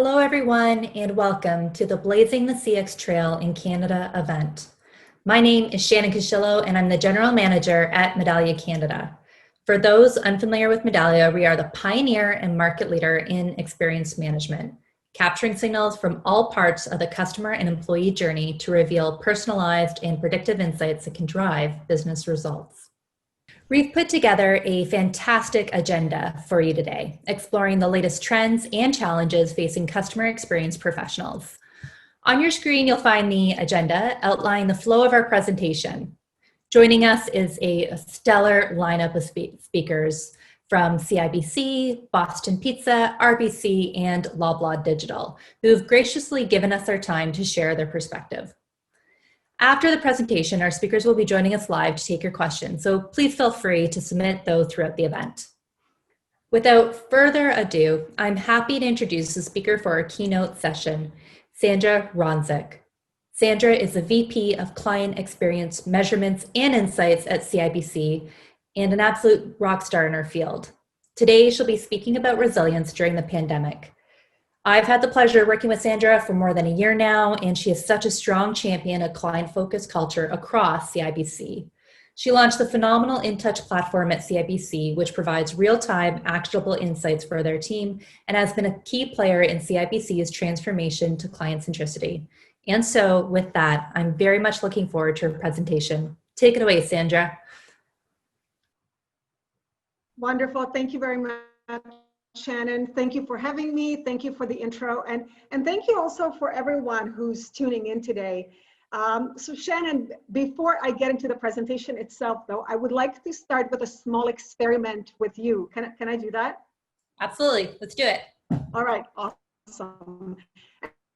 Hello, everyone, and welcome to the Blazing the CX Trail in Canada event. My name is Shannon Katschilo, and I'm the General Manager at Medallia Canada. For those unfamiliar with Medallia, we are the pioneer and market leader in experience management, capturing signals from all parts of the customer and employee journey to reveal personalized and predictive insights that can drive business results. We've put together a fantastic agenda for you today, exploring the latest trends and challenges facing customer experience professionals. On your screen, you'll find the agenda outlining the flow of our presentation. Joining us is a stellar lineup of speakers from CIBC, Boston Pizza, RBC, and Loblaw Digital, who have graciously given us their time to share their perspective. After the presentation, our speakers will be joining us live to take your questions, so please feel free to submit those throughout the event. Without further ado, I'm happy to introduce the speaker for our keynote session, Sandra Rondzik. Sandra is the VP of Client Experience Measurements and Insights at CIBC and an absolute rock star in her field. Today, she'll be speaking about resilience during the pandemic. I've had the pleasure of working with Sandra for more than a year now, and she is such a strong champion of client-focused culture across CIBC. She launched the phenomenal InTouch platform at CIBC, which provides real-time, actionable insights for their team and has been a key player in CIBC's transformation to client centricity. And so, with that, I'm very much looking forward to her presentation. Take it away, Sandra. Wonderful. Thank you very much, Shannon. Thank you for having me. Thank you for the intro. And thank you also for everyone who's tuning in today. So Shannon, before I get into the presentation itself, though, I would like to start with a small experiment with you. Can I do that? Absolutely. Let's do it. All right. Awesome.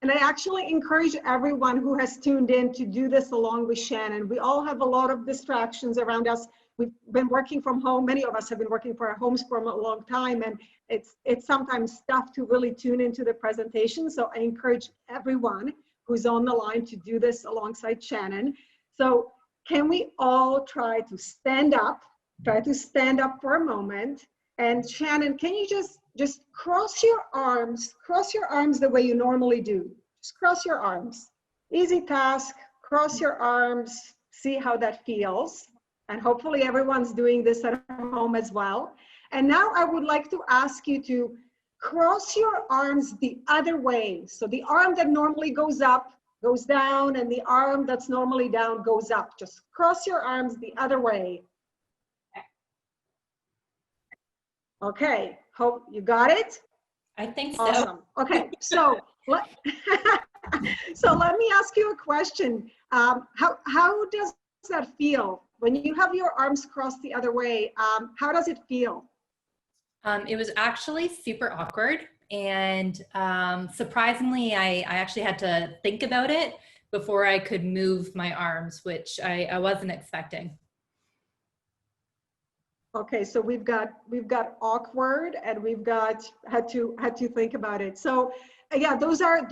And I actually encourage everyone who has tuned in to do this along with Shannon. We all have a lot of distractions around us. We've been working from home. Many of us have been working for our homes for a long time, and it's sometimes tough to really tune into the presentation. So I encourage everyone who's on the line to do this alongside Shannon. So can we all try to stand up? Try to stand up for a moment. And Shannon, can you just cross your arms the way you normally do? Just cross your arms. Easy task. Cross your arms. See how that feels. And hopefully everyone's doing this at home as well. And now I would like to ask you to cross your arms the other way. So the arm that normally goes up, goes down, and the arm that's normally down goes up. Just cross your arms the other way. Okay, hope you got it. I think so. Awesome. Okay, so let me ask you a question. How does that feel? When you have your arms crossed the other way, how does it feel? It was actually super awkward, and surprisingly, I actually had to think about it before I could move my arms, which I wasn't expecting. Okay, so we've got awkward, and we've got had to think about it. So yeah, those are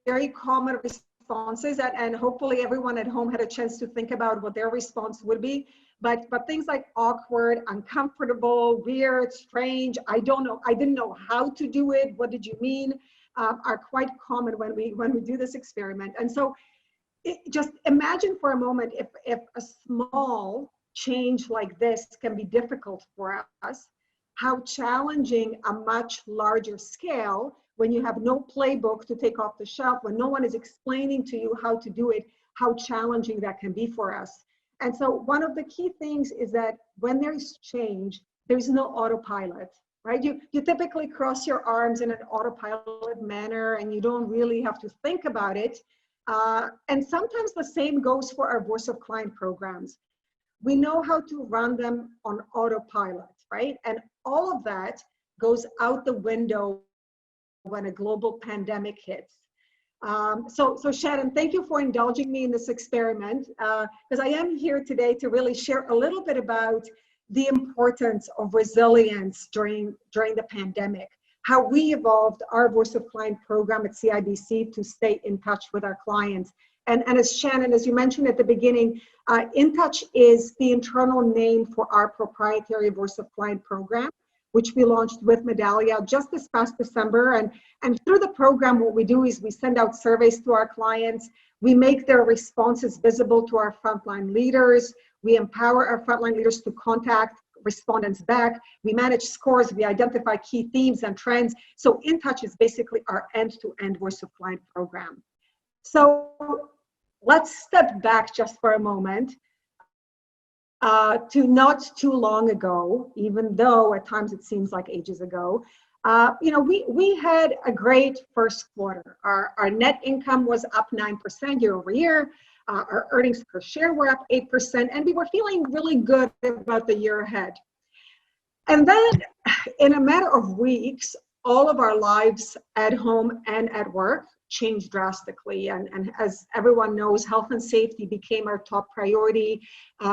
very common responses, and hopefully everyone at home had a chance to think about what their response would be. But things like awkward, uncomfortable, weird, strange, I don't know, I didn't know how to do it, what did you mean, are quite common when we do this experiment. And so just imagine for a moment if a small change like this can be difficult for us, how challenging a much larger scale, when you have no playbook to take off the shelf, when no one is explaining to you how to do it, how challenging that can be for us. And so one of the key things is that when there's change, there's no autopilot, right? You typically cross your arms in an autopilot manner, and you don't really have to think about it. And sometimes the same goes for our Voice of Client programs. We know how to run them on autopilot, right? And all of that goes out the window when a global pandemic hits. So Shannon, thank you for indulging me in this experiment, because I am here today to really share a little bit about the importance of resilience during the pandemic, how we evolved our Voice of Client program at CIBC to stay in touch with our clients. And as Shannon, as you mentioned at the beginning, InTouch is the internal name for our proprietary Voice of Client program. which we launched with Medallia just this past December. And through the program, what we do is we send out surveys to our clients. We make their responses visible to our frontline leaders. We empower our frontline leaders to contact respondents back. We manage scores. We identify key themes and trends. So InTouch is basically our end-to-end voice of client program. So let's step back just for a moment to not too long ago, even though at times it seems like ages ago. We had a great first quarter. Our net income was up 9% year over year. Our earnings per share were up 8%, and we were feeling really good about the year ahead. And then in a matter of weeks, all of our lives at home and at work changed drastically. And as everyone knows, health and safety became our top priority.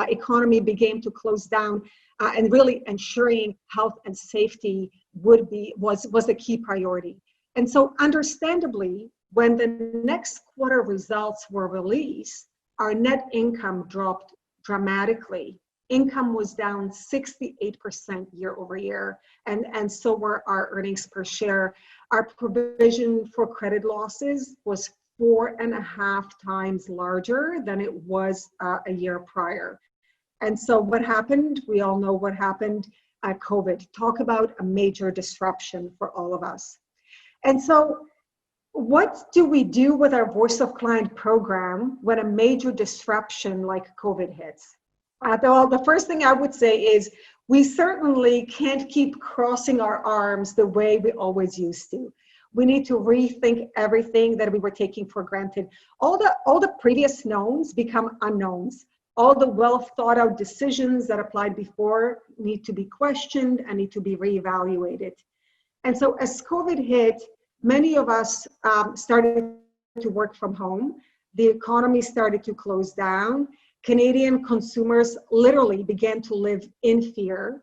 Economy began to close down, and really ensuring health and safety was a key priority. And so understandably, when the next quarter results were released, our net income dropped dramatically. Income was down 68% year over year, and so were our earnings per share. Our provision for credit losses was 4.5 times larger than it was a year prior. And so what happened? We all know what happened at COVID. Talk about a major disruption for all of us. And so what do we do with our Voice of Client program when a major disruption like COVID hits? The first thing I would say is we certainly can't keep crossing our arms the way we always used to. We need to rethink everything that we were taking for granted. All the previous knowns become unknowns. All the well thought out decisions that applied before need to be questioned and need to be reevaluated. And so as COVID hit, many of us started to work from home. The economy started to close down. Canadian consumers literally began to live in fear.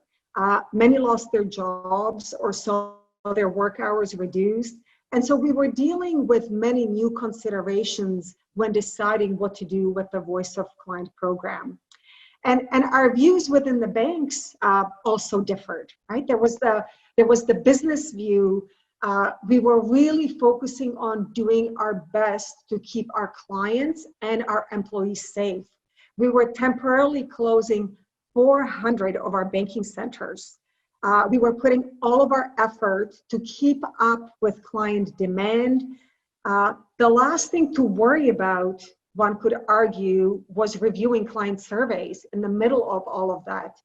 Many lost their jobs or saw their work hours reduced. And so we were dealing with many new considerations when deciding what to do with the Voice of Client program. And our views within the banks also differed, right? There was the business view. We were really focusing on doing our best to keep our clients and our employees safe. We were temporarily closing 400 of our banking centers. We were putting all of our effort to keep up with client demand. The last thing to worry about, one could argue, was reviewing client surveys in the middle of all of that.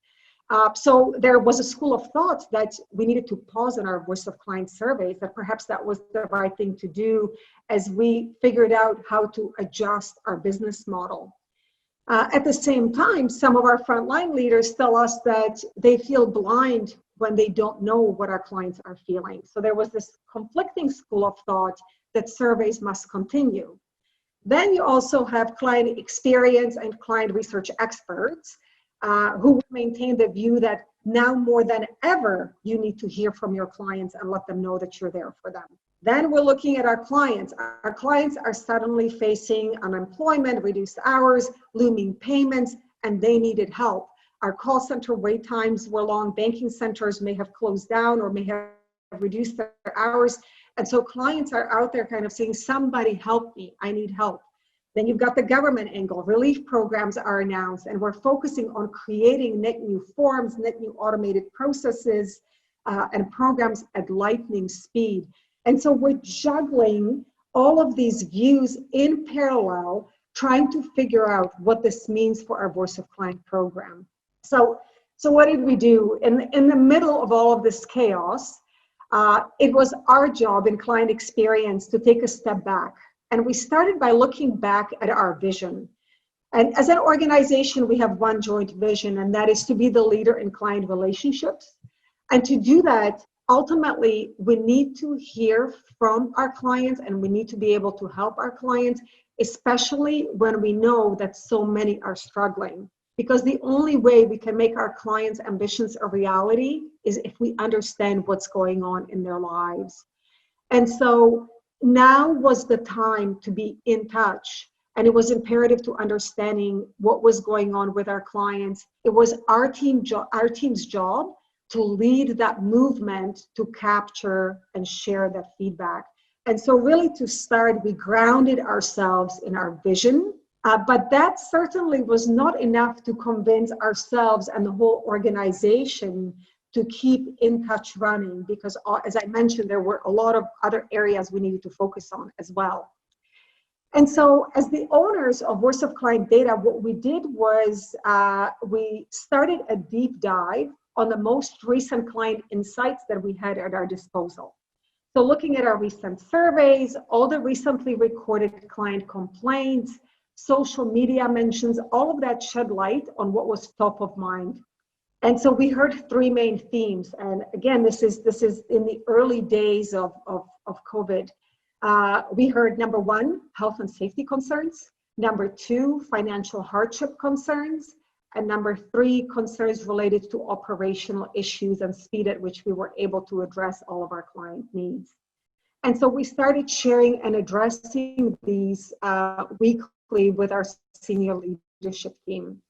So there was a school of thought that we needed to pause on our Voice of Client surveys, that perhaps that was the right thing to do as we figured out how to adjust our business model. At the same time, some of our frontline leaders tell us that they feel blind when they don't know what our clients are feeling. So there was this conflicting school of thought that surveys must continue. Then you also have client experience and client research experts who maintain the view that now more than ever, you need to hear from your clients and let them know that you're there for them. Then we're looking at our clients. Our clients are suddenly facing unemployment, reduced hours, looming payments, and they needed help. Our call center wait times were long. Banking centers may have closed down or may have reduced their hours. And so clients are out there kind of saying, somebody help me, I need help. Then you've got the government angle. Relief programs are announced, and we're focusing on creating net new forms, net new automated processes, and programs at lightning speed. And so we're juggling all of these views in parallel, trying to figure out what this means for our Voice of Client program. So what did we do? In the middle of all of this chaos, it was our job in client experience to take a step back. And we started by looking back at our vision. And as an organization, we have one joint vision, and that is to be the leader in client relationships. And to do that, ultimately, we need to hear from our clients, and we need to be able to help our clients, especially when we know that so many are struggling. Because the only way we can make our clients' ambitions a reality is if we understand what's going on in their lives. And so now was the time to be in touch, and it was imperative to understanding what was going on with our clients. It was our team's job to lead that movement to capture and share that feedback. And so really to start, we grounded ourselves in our vision, but that certainly was not enough to convince ourselves and the whole organization to keep In Touch running, because as I mentioned, there were a lot of other areas we needed to focus on as well. And so as the owners of Voice of Client Data, what we did was we started a deep dive on the most recent client insights that we had at our disposal. So looking at our recent surveys, all the recently recorded client complaints, social media mentions, all of that shed light on what was top of mind. And so we heard three main themes. And again, this is in the early days of COVID. We heard number one, health and safety concerns. Number two, financial hardship concerns. And number three, concerns related to operational issues and speed at which we were able to address all of our client needs. And so we started sharing and addressing these weekly with our senior leadership team.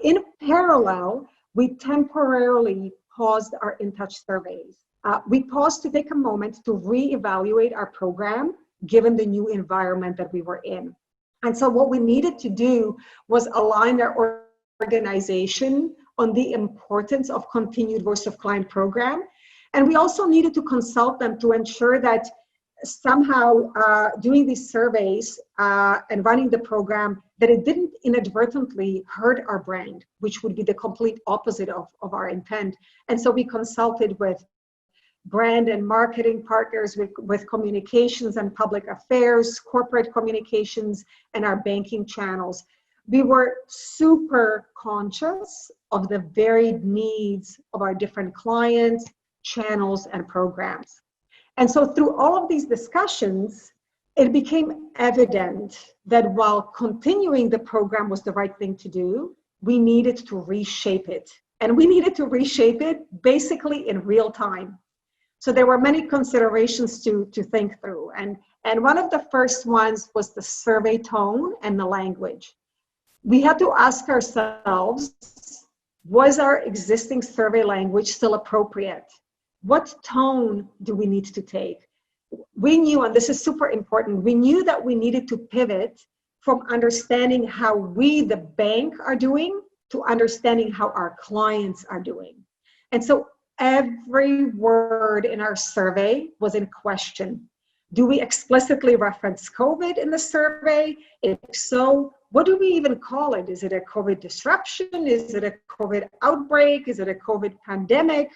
In parallel, we temporarily paused our In Touch surveys. We paused to take a moment to reevaluate our program, given the new environment that we were in. And so what we needed to do was align our organization on the importance of continued Voice of Client program. And we also needed to consult them to ensure that somehow doing these surveys and running the program, that it didn't inadvertently hurt our brand, which would be the complete opposite of our intent. And so we consulted with brand and marketing partners, with communications and public affairs, corporate communications, and our banking channels. We were super conscious of the varied needs of our different clients, channels, and programs. And so through all of these discussions, it became evident that while continuing the program was the right thing to do, we needed to reshape it. And we needed to reshape it basically in real time. So there were many considerations to think through. And one of the first ones was the survey tone and the language. We had to ask ourselves, was our existing survey language still appropriate? What tone do we need to take? We knew, and this is super important, we knew that we needed to pivot from understanding how we, the bank, are doing to understanding how our clients are doing. And so every word in our survey was in question. Do we explicitly reference COVID in the survey? If so, what do we even call it? Is it a COVID disruption? Is it a COVID outbreak? Is it a COVID pandemic?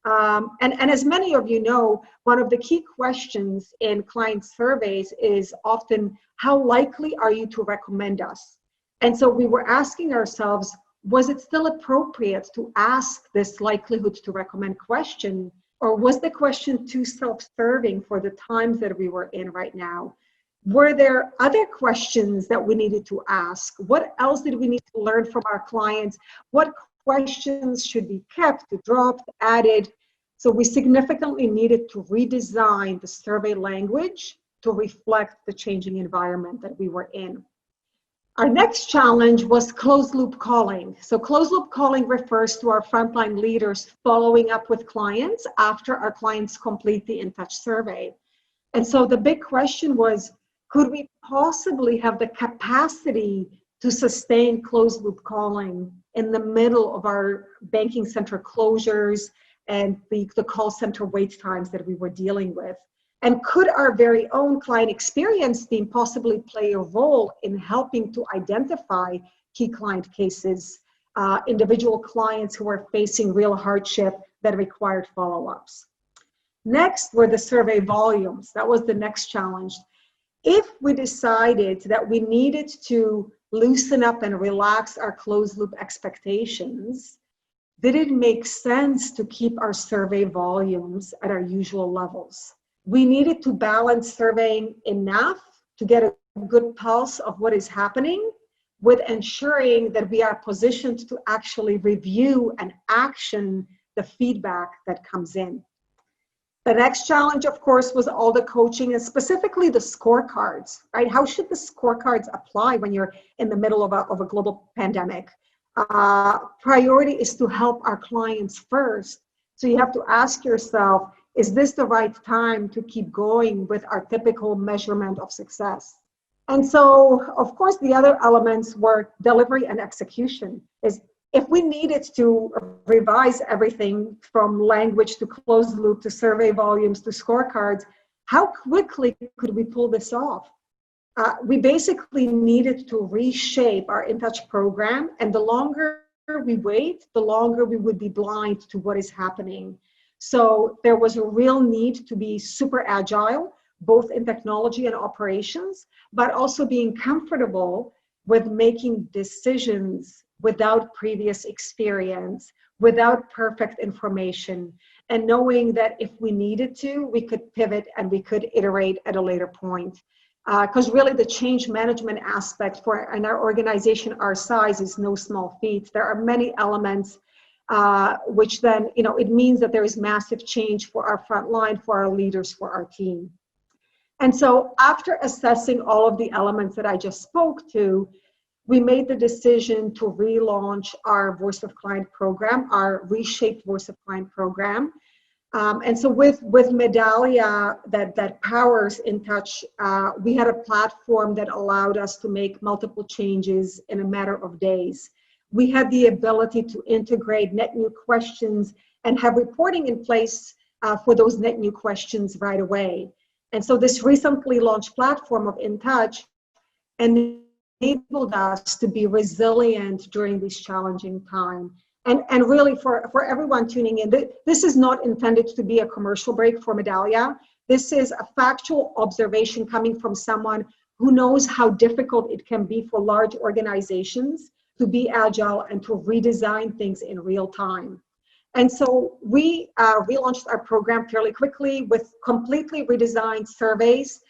And as many of you know, one of the key questions in client surveys is often, how likely are you to recommend us? And so we were asking ourselves, was it still appropriate to ask this likelihood to recommend question, or was the question too self-serving for the times that we were in right now? Were there other questions that we needed to ask? What else did we need to learn from our clients? What questions should be kept, dropped, added? So we significantly needed to redesign the survey language to reflect the changing environment that we were in. Our next challenge was closed loop calling. So closed loop calling refers to our frontline leaders following up with clients after our clients complete the In Touch survey. And so the big question was, could we possibly have the capacity to sustain closed loop calling in the middle of our banking center closures and the call center wait times that we were dealing with? And could our very own client experience team possibly play a role in helping to identify key client cases, individual clients who are facing real hardship that required follow-ups? Next were the survey volumes. That was the next challenge. If we decided that we needed to loosen up and relax our closed loop expectations, did it make sense to keep our survey volumes at our usual levels? We needed to balance surveying enough to get a good pulse of what is happening with ensuring that we are positioned to actually review and action the feedback that comes in. The next challenge, of course, was all the coaching and specifically the scorecards, right? How should the scorecards apply when you're in the middle of a global pandemic? Priority is to help our clients first, So you have to ask yourself, is this the right time to keep going with our typical measurement of success? And so, of course, the other elements were delivery and execution. Is if we needed to revise everything from language to closed loop to survey volumes to scorecards, how quickly could we pull this off? We basically needed to reshape our InTouch program, and the longer we wait, the longer we would be blind to what is happening. So there was a real need to be super agile, both in technology and operations, but also being comfortable with making decisions without previous experience, without perfect information, and knowing that if we needed to, we could pivot and we could iterate at a later point. Because really the change management aspect for in our organization our size is no small feat. There are many elements which then, it means that there is massive change for our front line, for our leaders, for our team. And so after assessing all of the elements that I just spoke to, we made the decision to relaunch our Voice of Client program, our reshaped Voice of Client program. And so with Medallia that powers InTouch, we had a platform that allowed us to make multiple changes in a matter of days. We had the ability to integrate net new questions and have reporting in place for those net new questions right away. And so this recently launched platform of InTouch enabled us to be resilient during this challenging time. And really for everyone tuning in, this is not intended to be a commercial break for Medallia. This is a factual observation coming from someone who knows how difficult it can be for large organizations to be agile and to redesign things in real time. And so we relaunched our program fairly quickly with completely redesigned surveys.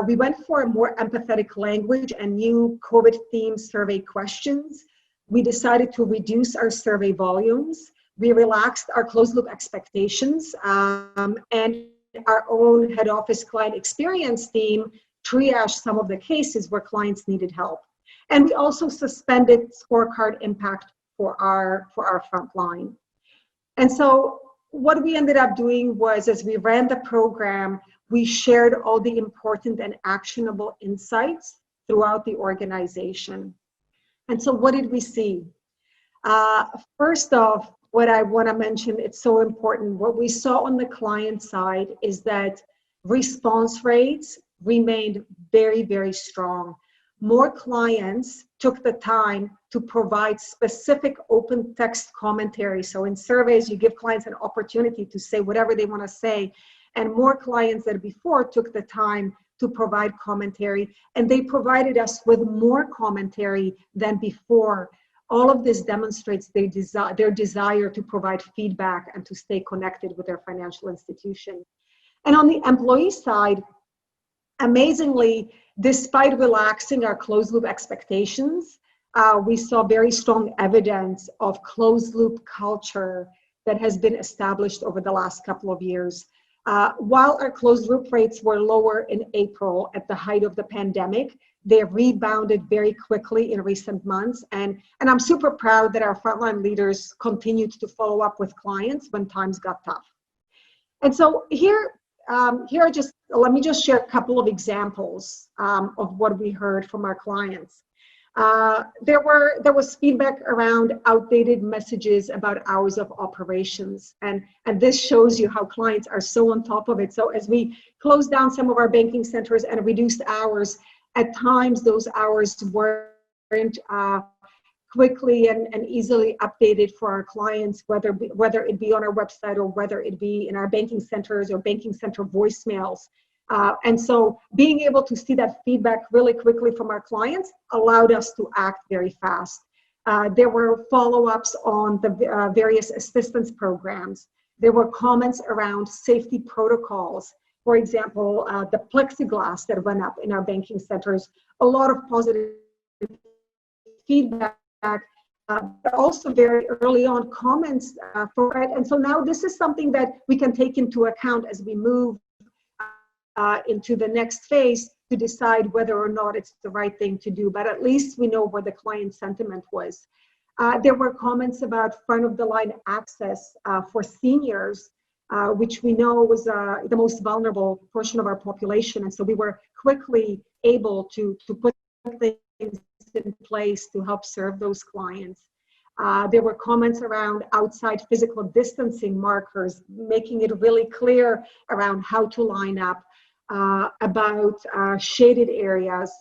We went for a more empathetic language and new COVID-themed survey questions. We decided to reduce our survey volumes. We relaxed our closed loop expectations, and our own head office client experience team triaged some of the cases where clients needed help. And we also suspended scorecard impact for our front line. And so what we ended up doing was, as we ran the program, we shared all the important and actionable insights throughout the organization. And so what did we see? First off, what I want to mention, it's so important. What we saw on the client side is that response rates remained very, very strong. More clients took the time to provide specific open text commentary. So in surveys, you give clients an opportunity to say whatever they want to say. And more clients than before took the time to provide commentary, and they provided us with more commentary than before. All of this demonstrates their desire to provide feedback and to stay connected with their financial institution. And on the employee side, amazingly, despite relaxing our closed loop expectations, we saw very strong evidence of closed loop culture that has been established over the last couple of years. While our closed loop rates were lower in April at the height of the pandemic, they rebounded very quickly in recent months. And I'm super proud that our frontline leaders continued to follow up with clients when times got tough. And so here let me just share a couple of examples of what we heard from our clients. There was feedback around outdated messages about hours of operations. And this shows you how clients are so on top of it. So as we closed down some of our banking centers and reduced hours, at times those hours weren't quickly and easily updated for our clients, whether it be on our website or whether it be in our banking centers or banking center voicemails. And so being able to see that feedback really quickly from our clients allowed us to act very fast. There were follow-ups on the various assistance programs. There were comments around safety protocols. For example, the plexiglass that went up in our banking centers, a lot of positive feedback, but also very early on comments for it. And so now this is something that we can take into account as we move into the next phase to decide whether or not it's the right thing to do, but at least we know where the client sentiment was. There were comments about front of the line access for seniors, which we know was the most vulnerable portion of our population. And so we were quickly able to put things in place to help serve those clients. There were comments around outside physical distancing markers, making it really clear around how to line up, about shaded areas,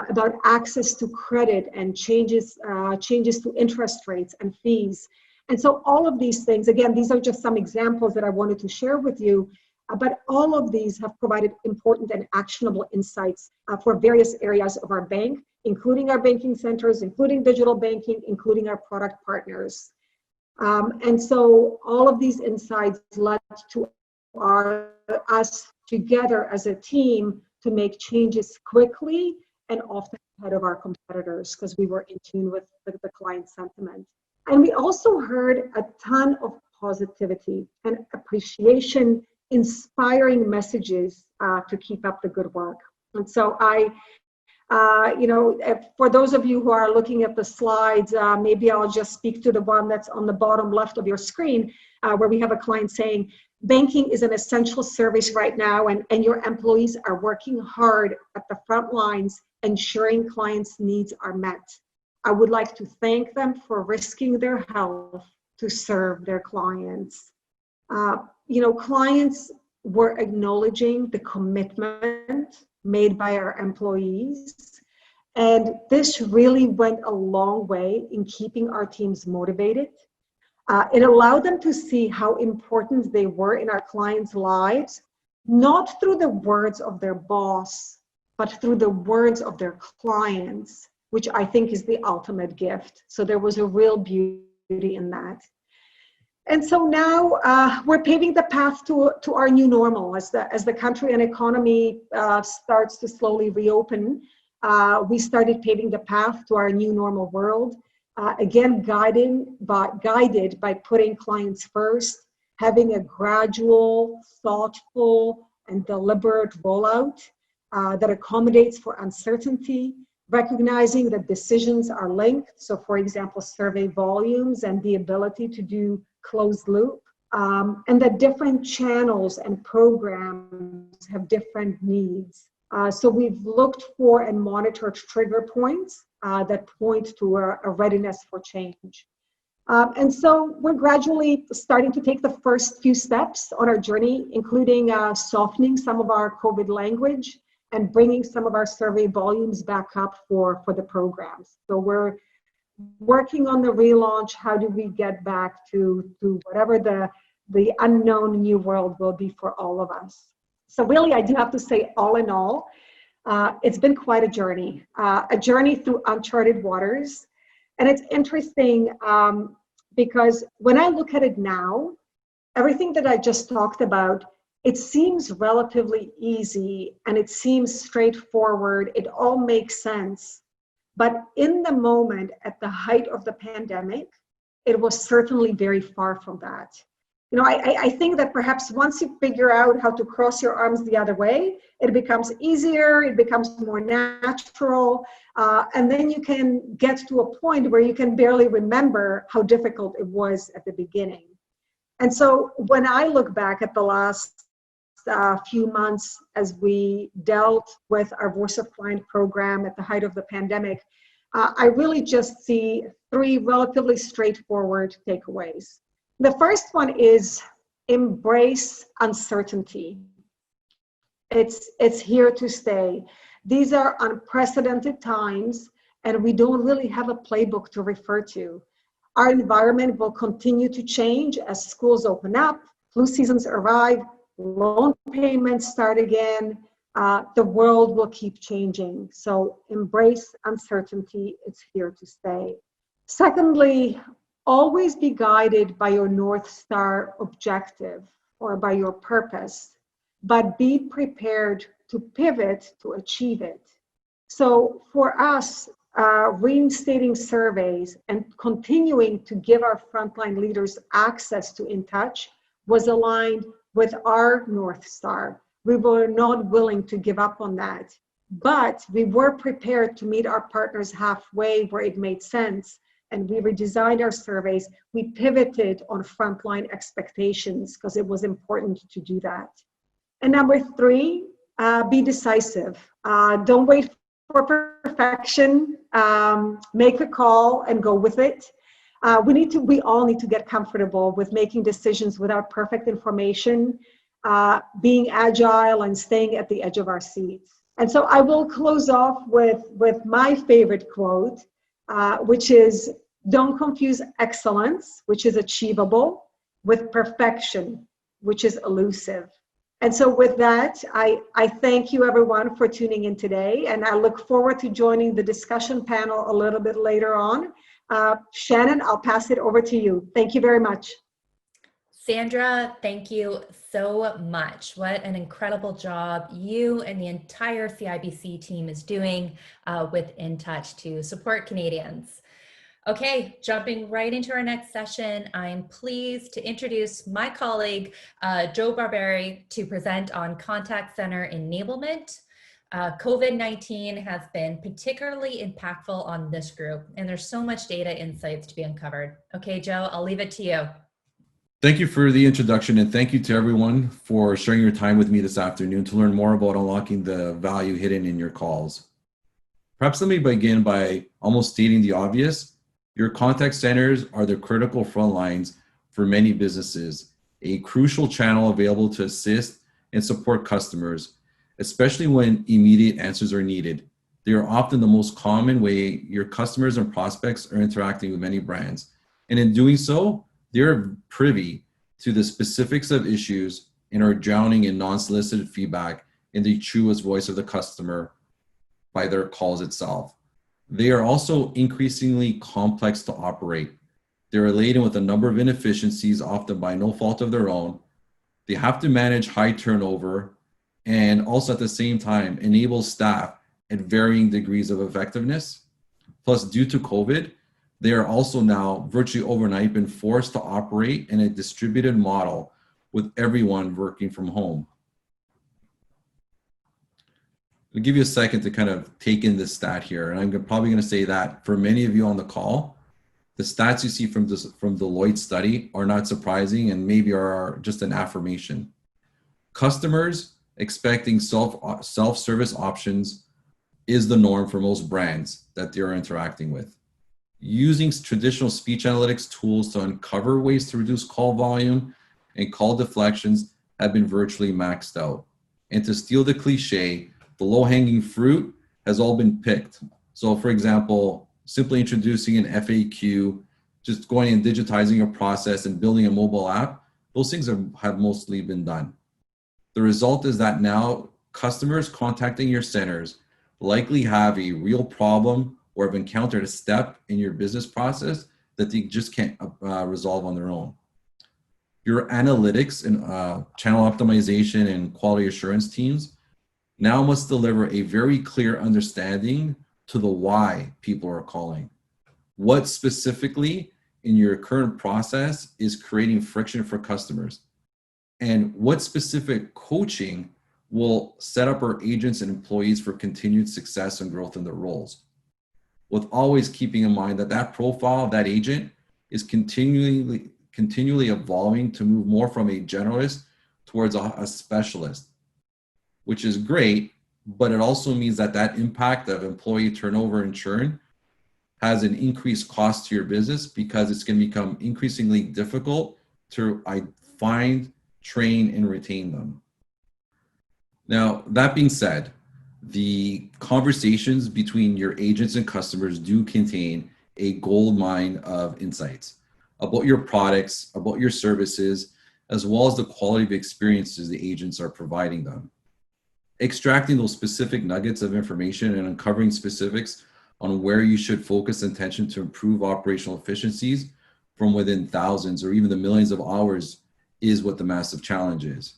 about access to credit and changes to interest rates and fees. And so all of these things, again, these are just some examples that I wanted to share with you, but all of these have provided important and actionable insights for various areas of our bank, including our banking centers, including digital banking, including our product partners. And so all of these insights led to us together as a team to make changes quickly and often ahead of our competitors because we were in tune with the client sentiment. And we also heard a ton of positivity and appreciation, inspiring messages to keep up the good work. And so for those of you who are looking at the slides, maybe I'll just speak to the one that's on the bottom left of your screen, where we have a client saying, banking is an essential service right now, and your employees are working hard at the front lines, ensuring clients' needs are met. I would like to thank them for risking their health to serve their clients. Clients were acknowledging the commitment made by our employees, and this really went a long way in keeping our teams motivated. It allowed them to see how important they were in our clients' lives, not through the words of their boss, but through the words of their clients, which I think is the ultimate gift. So there was a real beauty in that. And so now we're paving the path to our new normal as the country and economy starts to slowly reopen. We started paving the path to our new normal world. Again, guided by putting clients first, having a gradual, thoughtful, and deliberate rollout that accommodates for uncertainty, recognizing that decisions are linked. So for example, survey volumes and the ability to do closed loop, and that different channels and programs have different needs. So we've looked for and monitored trigger points that point to a readiness for change. And so we're gradually starting to take the first few steps on our journey, including softening some of our COVID language and bringing some of our survey volumes back up for the programs. So we're working on the relaunch. How do we get back to whatever the unknown new world will be for all of us? So really, I do have to say, all in all, it's been quite a journey through uncharted waters. And it's interesting because when I look at it now, everything that I just talked about, it seems relatively easy and it seems straightforward. It all makes sense. But in the moment, at the height of the pandemic, it was certainly very far from that. I think that perhaps once you figure out how to cross your arms the other way, it becomes easier, it becomes more natural, and then you can get to a point where you can barely remember how difficult it was at the beginning. And so when I look back at the last few months as we dealt with our Voice of Client program at the height of the pandemic, I really just see three relatively straightforward takeaways. The first one is embrace uncertainty. It's here to stay. These are unprecedented times, and we don't really have a playbook to refer to. Our environment will continue to change as schools open up, flu seasons arrive, loan payments start again. The world will keep changing. So embrace uncertainty. It's here to stay. Secondly, always be guided by your North Star objective or by your purpose, but be prepared to pivot to achieve it. So for us, reinstating surveys and continuing to give our frontline leaders access to In Touch was aligned with our North Star. We were not willing to give up on that, but we were prepared to meet our partners halfway where it made sense and we redesigned our surveys, we pivoted on frontline expectations because it was important to do that. And number three, be decisive. Don't wait for perfection. Make a call and go with it. We all need to get comfortable with making decisions without perfect information, being agile and staying at the edge of our seats. And so I will close off with my favorite quote, which is, don't confuse excellence, which is achievable, with perfection, which is elusive. And so with that, I thank you everyone for tuning in today, and I look forward to joining the discussion panel a little bit later on. Shannon, I'll pass it over to you. Thank you very much. Sandra, thank you so much. What an incredible job you and the entire CIBC team is doing with In Touch to support Canadians. Okay, jumping right into our next session, I'm pleased to introduce my colleague, Joe Barbieri, to present on contact center enablement. COVID-19 has been particularly impactful on this group, and there's so much data insights to be uncovered. Okay, Joe, I'll leave it to you. Thank you for the introduction, and thank you to everyone for sharing your time with me this afternoon to learn more about unlocking the value hidden in your calls. Perhaps let me begin by almost stating the obvious. Your contact centers are the critical front lines for many businesses, a crucial channel available to assist and support customers, especially when immediate answers are needed. They are often the most common way your customers and prospects are interacting with many brands. And in doing so, they're privy to the specifics of issues and are drowning in non-solicited feedback in the truest voice of the customer by their calls itself. They are also increasingly complex to operate. They're laden with a number of inefficiencies, often by no fault of their own. They have to manage high turnover and also at the same time enable staff at varying degrees of effectiveness. Plus, due to COVID, they are also now virtually overnight been forced to operate in a distributed model with everyone working from home. I'll give you a second to kind of take in this stat here. And I'm probably going to say that for many of you on the call, the stats you see from Deloitte study are not surprising and maybe are just an affirmation. Customers expecting self-service options is the norm for most brands that they're interacting with. Using traditional speech analytics tools to uncover ways to reduce call volume and call deflections have been virtually maxed out. And to steal the cliche, the low-hanging fruit has all been picked. So for example, simply introducing an FAQ, just going and digitizing a process and building a mobile app, those things have mostly been done. The result is that now customers contacting your centers likely have a real problem or have encountered a step in your business process that they just can't resolve on their own. Your analytics and channel optimization and quality assurance teams now must deliver a very clear understanding to the why people are calling. What specifically in your current process is creating friction for customers? And what specific coaching will set up our agents and employees for continued success and growth in their roles? With always keeping in mind that that profile of that agent is continually evolving to move more from a generalist towards a specialist, which is great, but it also means that that impact of employee turnover and churn has an increased cost to your business because it's going to become increasingly difficult to find, train, and retain them. Now, that being said, the conversations between your agents and customers do contain a gold mine of insights about your products, about your services, as well as the quality of experiences the agents are providing them. Extracting those specific nuggets of information and uncovering specifics on where you should focus attention to improve operational efficiencies from within thousands or even the millions of hours is what the massive challenge is.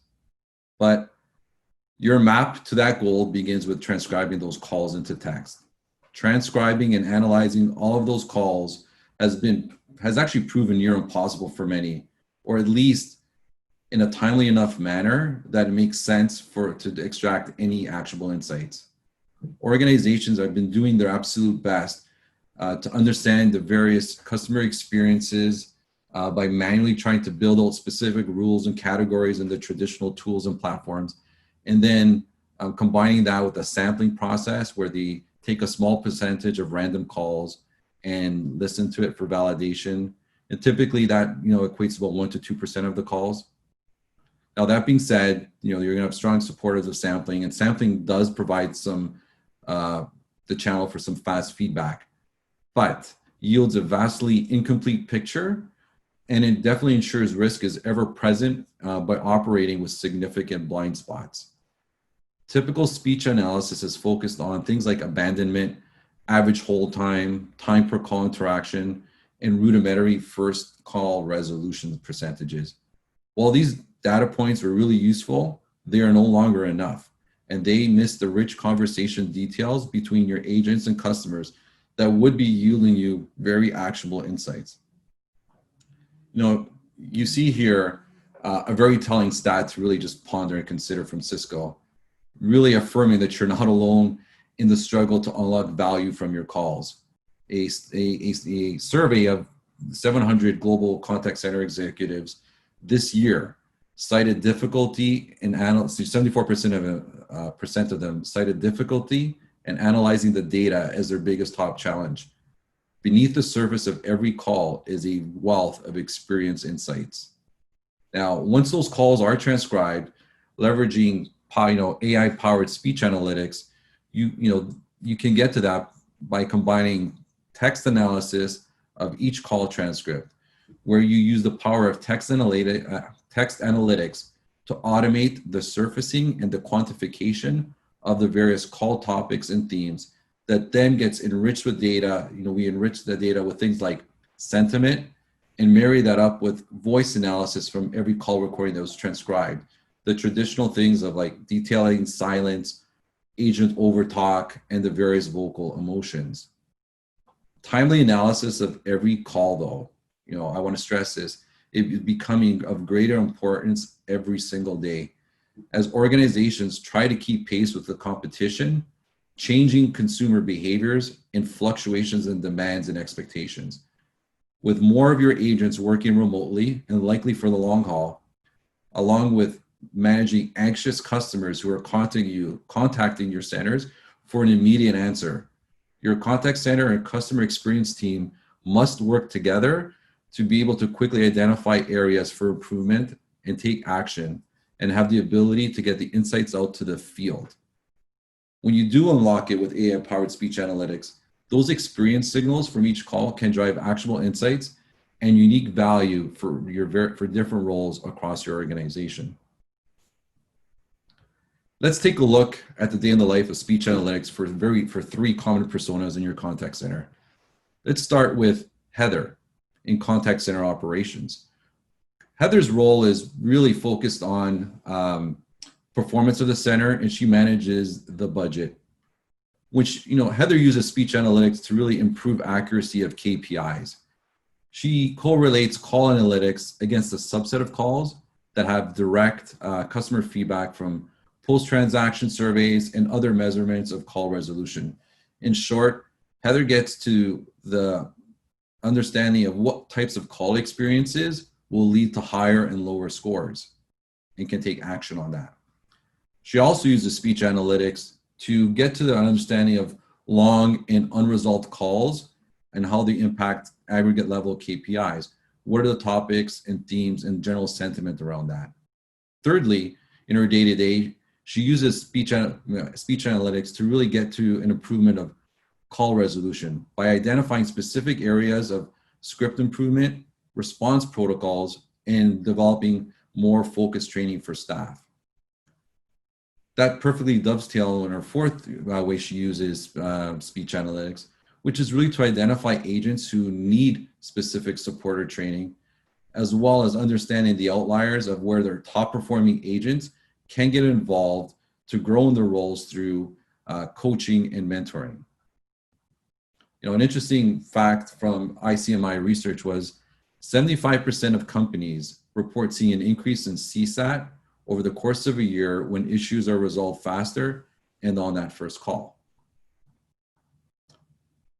But your map to that goal begins with transcribing those calls into text. Transcribing and analyzing all of those calls has actually proven near impossible for many, or at least in a timely enough manner that it makes sense to extract any actionable insights. Organizations have been doing their absolute best to understand the various customer experiences by manually trying to build out specific rules and categories in the traditional tools and platforms. And then combining that with a sampling process where they take a small percentage of random calls and listen to it for validation. And typically that, equates to about 1 to 2% of the calls. Now, that being said, you're going to have strong supporters of sampling, and sampling does provide some, the channel for some fast feedback, but yields a vastly incomplete picture, and it definitely ensures risk is ever present by operating with significant blind spots. Typical speech analysis is focused on things like abandonment, average hold time, time per call interaction, and rudimentary first call resolution percentages. While these data points are really useful, they are no longer enough, and they miss the rich conversation details between your agents and customers that would be yielding you very actionable insights. You see here a very telling stat to really just ponder and consider from Cisco, really affirming that you're not alone in the struggle to unlock value from your calls. A survey of 700 global contact center executives this year cited difficulty in 74% of them cited difficulty in analyzing the data as their biggest top challenge. Beneath the surface of every call is a wealth of experience insights. Now, once those calls are transcribed, leveraging AI-powered speech analytics, you can get to that by combining text analysis of each call transcript, where you use the power of text analytics to automate the surfacing and the quantification of the various call topics and themes that then gets enriched with data. We enrich the data with things like sentiment and marry that up with voice analysis from every call recording that was transcribed. The traditional things of like detailing silence, agent overtalk, and the various vocal emotions. Timely analysis of every call, though, I want to stress this, it is becoming of greater importance every single day as organizations try to keep pace with the competition, changing consumer behaviors, and fluctuations in demands and expectations. With more of your agents working remotely and likely for the long haul, along with managing anxious customers who are contacting your centers for an immediate answer, your contact center and customer experience team must work together to be able to quickly identify areas for improvement and take action, and have the ability to get the insights out to the field. When you do unlock it with AI-powered speech analytics, those experience signals from each call can drive actionable insights and unique value for different roles across your organization. Let's take a look at the day in the life of speech analytics for three common personas in your contact center. Let's start with Heather in contact center operations. Heather's role is really focused on performance of the center, and she manages the budget, which, Heather uses speech analytics to really improve accuracy of KPIs. She correlates call analytics against a subset of calls that have direct customer feedback from post-transaction surveys and other measurements of call resolution. In short, Heather gets to the understanding of what types of call experiences will lead to higher and lower scores and can take action on that. She also uses speech analytics to get to the understanding of long and unresolved calls and how they impact aggregate level KPIs. What are the topics and themes and general sentiment around that? Thirdly, in her day-to-day, she uses speech analytics to really get to an improvement of call resolution by identifying specific areas of script improvement, response protocols, and developing more focused training for staff. That perfectly dovetails on her fourth way she uses speech analytics, which is really to identify agents who need specific support or training, as well as understanding the outliers of where their top performing agents can get involved to grow in their roles through coaching and mentoring. An interesting fact from ICMI research was 75% of companies report seeing an increase in CSAT over the course of a year when issues are resolved faster and on that first call.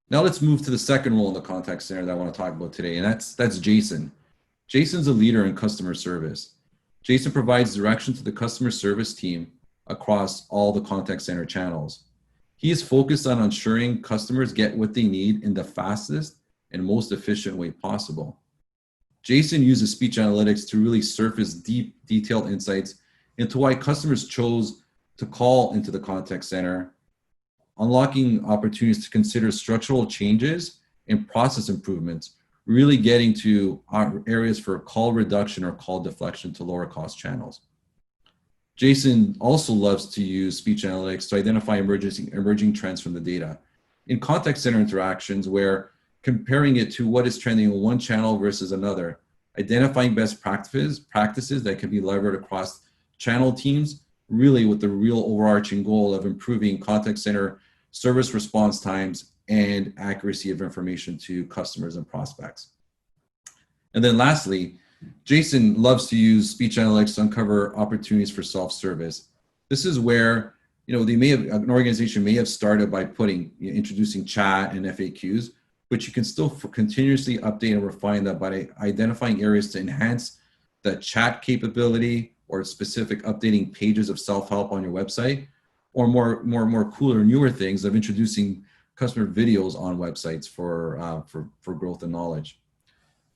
Now let's move to the second role in the contact center that I want to talk about today, and that's Jason. Jason's a leader in customer service. Jason provides direction to the customer service team across all the contact center channels. He is focused on ensuring customers get what they need in the fastest and most efficient way possible. Jason uses speech analytics to really surface deep, detailed insights into why customers chose to call into the contact center, unlocking opportunities to consider structural changes and process improvements, really getting to our areas for call reduction or call deflection to lower cost channels. Jason also loves to use speech analytics to identify emerging trends from the data. In contact center interactions, where comparing it to what is trending in one channel versus another, identifying best practices that can be levered across channel teams, really with the real overarching goal of improving contact center service response times and accuracy of information to customers and prospects. And then lastly, Jason loves to use speech analytics to uncover opportunities for self-service. This is where, an organization may have started by introducing chat and FAQs, but you can still continuously update and refine that by identifying areas to enhance the chat capability or specific updating pages of self-help on your website, or more cooler, newer things of introducing customer videos on websites for growth and knowledge.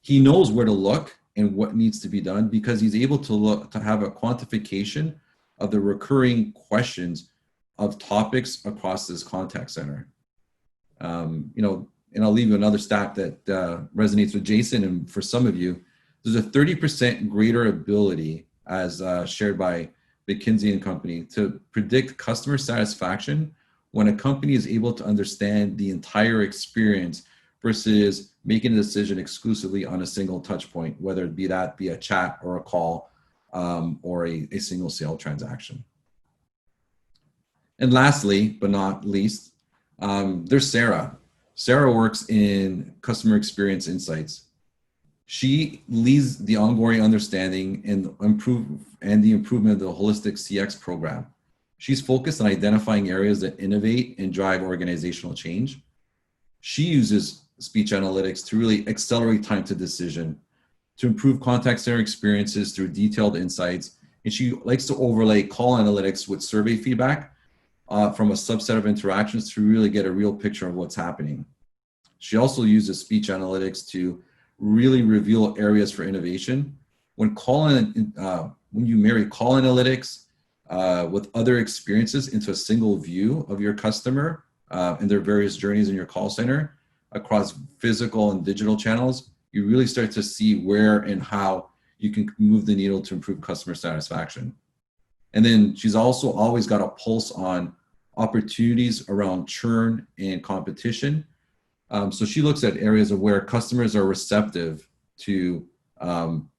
He knows where to look and what needs to be done because he's able to have a quantification of the recurring questions of topics across this contact center. And I'll leave you another stat that resonates with Jason, and for some of you, there's a 30% greater ability, as shared by McKinsey and Company, to predict customer satisfaction when a company is able to understand the entire experience versus making a decision exclusively on a single touch point, whether it be a chat or a call or a single sale transaction. And lastly, but not least, there's Sarah. Sarah works in customer experience insights. She leads the ongoing understanding and the improvement of the holistic CX program. She's focused on identifying areas that innovate and drive organizational change. She uses speech analytics to really accelerate time to decision, to improve contact center experiences through detailed insights. And she likes to overlay call analytics with survey feedback from a subset of interactions to really get a real picture of what's happening. She also uses speech analytics to really reveal areas for innovation. When you marry call analytics with other experiences into a single view of your customer and their various journeys in your call center across physical and digital channels, you really start to see where and how you can move the needle to improve customer satisfaction. And then she's also always got a pulse on opportunities around churn and competition. So she looks at areas of where customers are receptive to upsell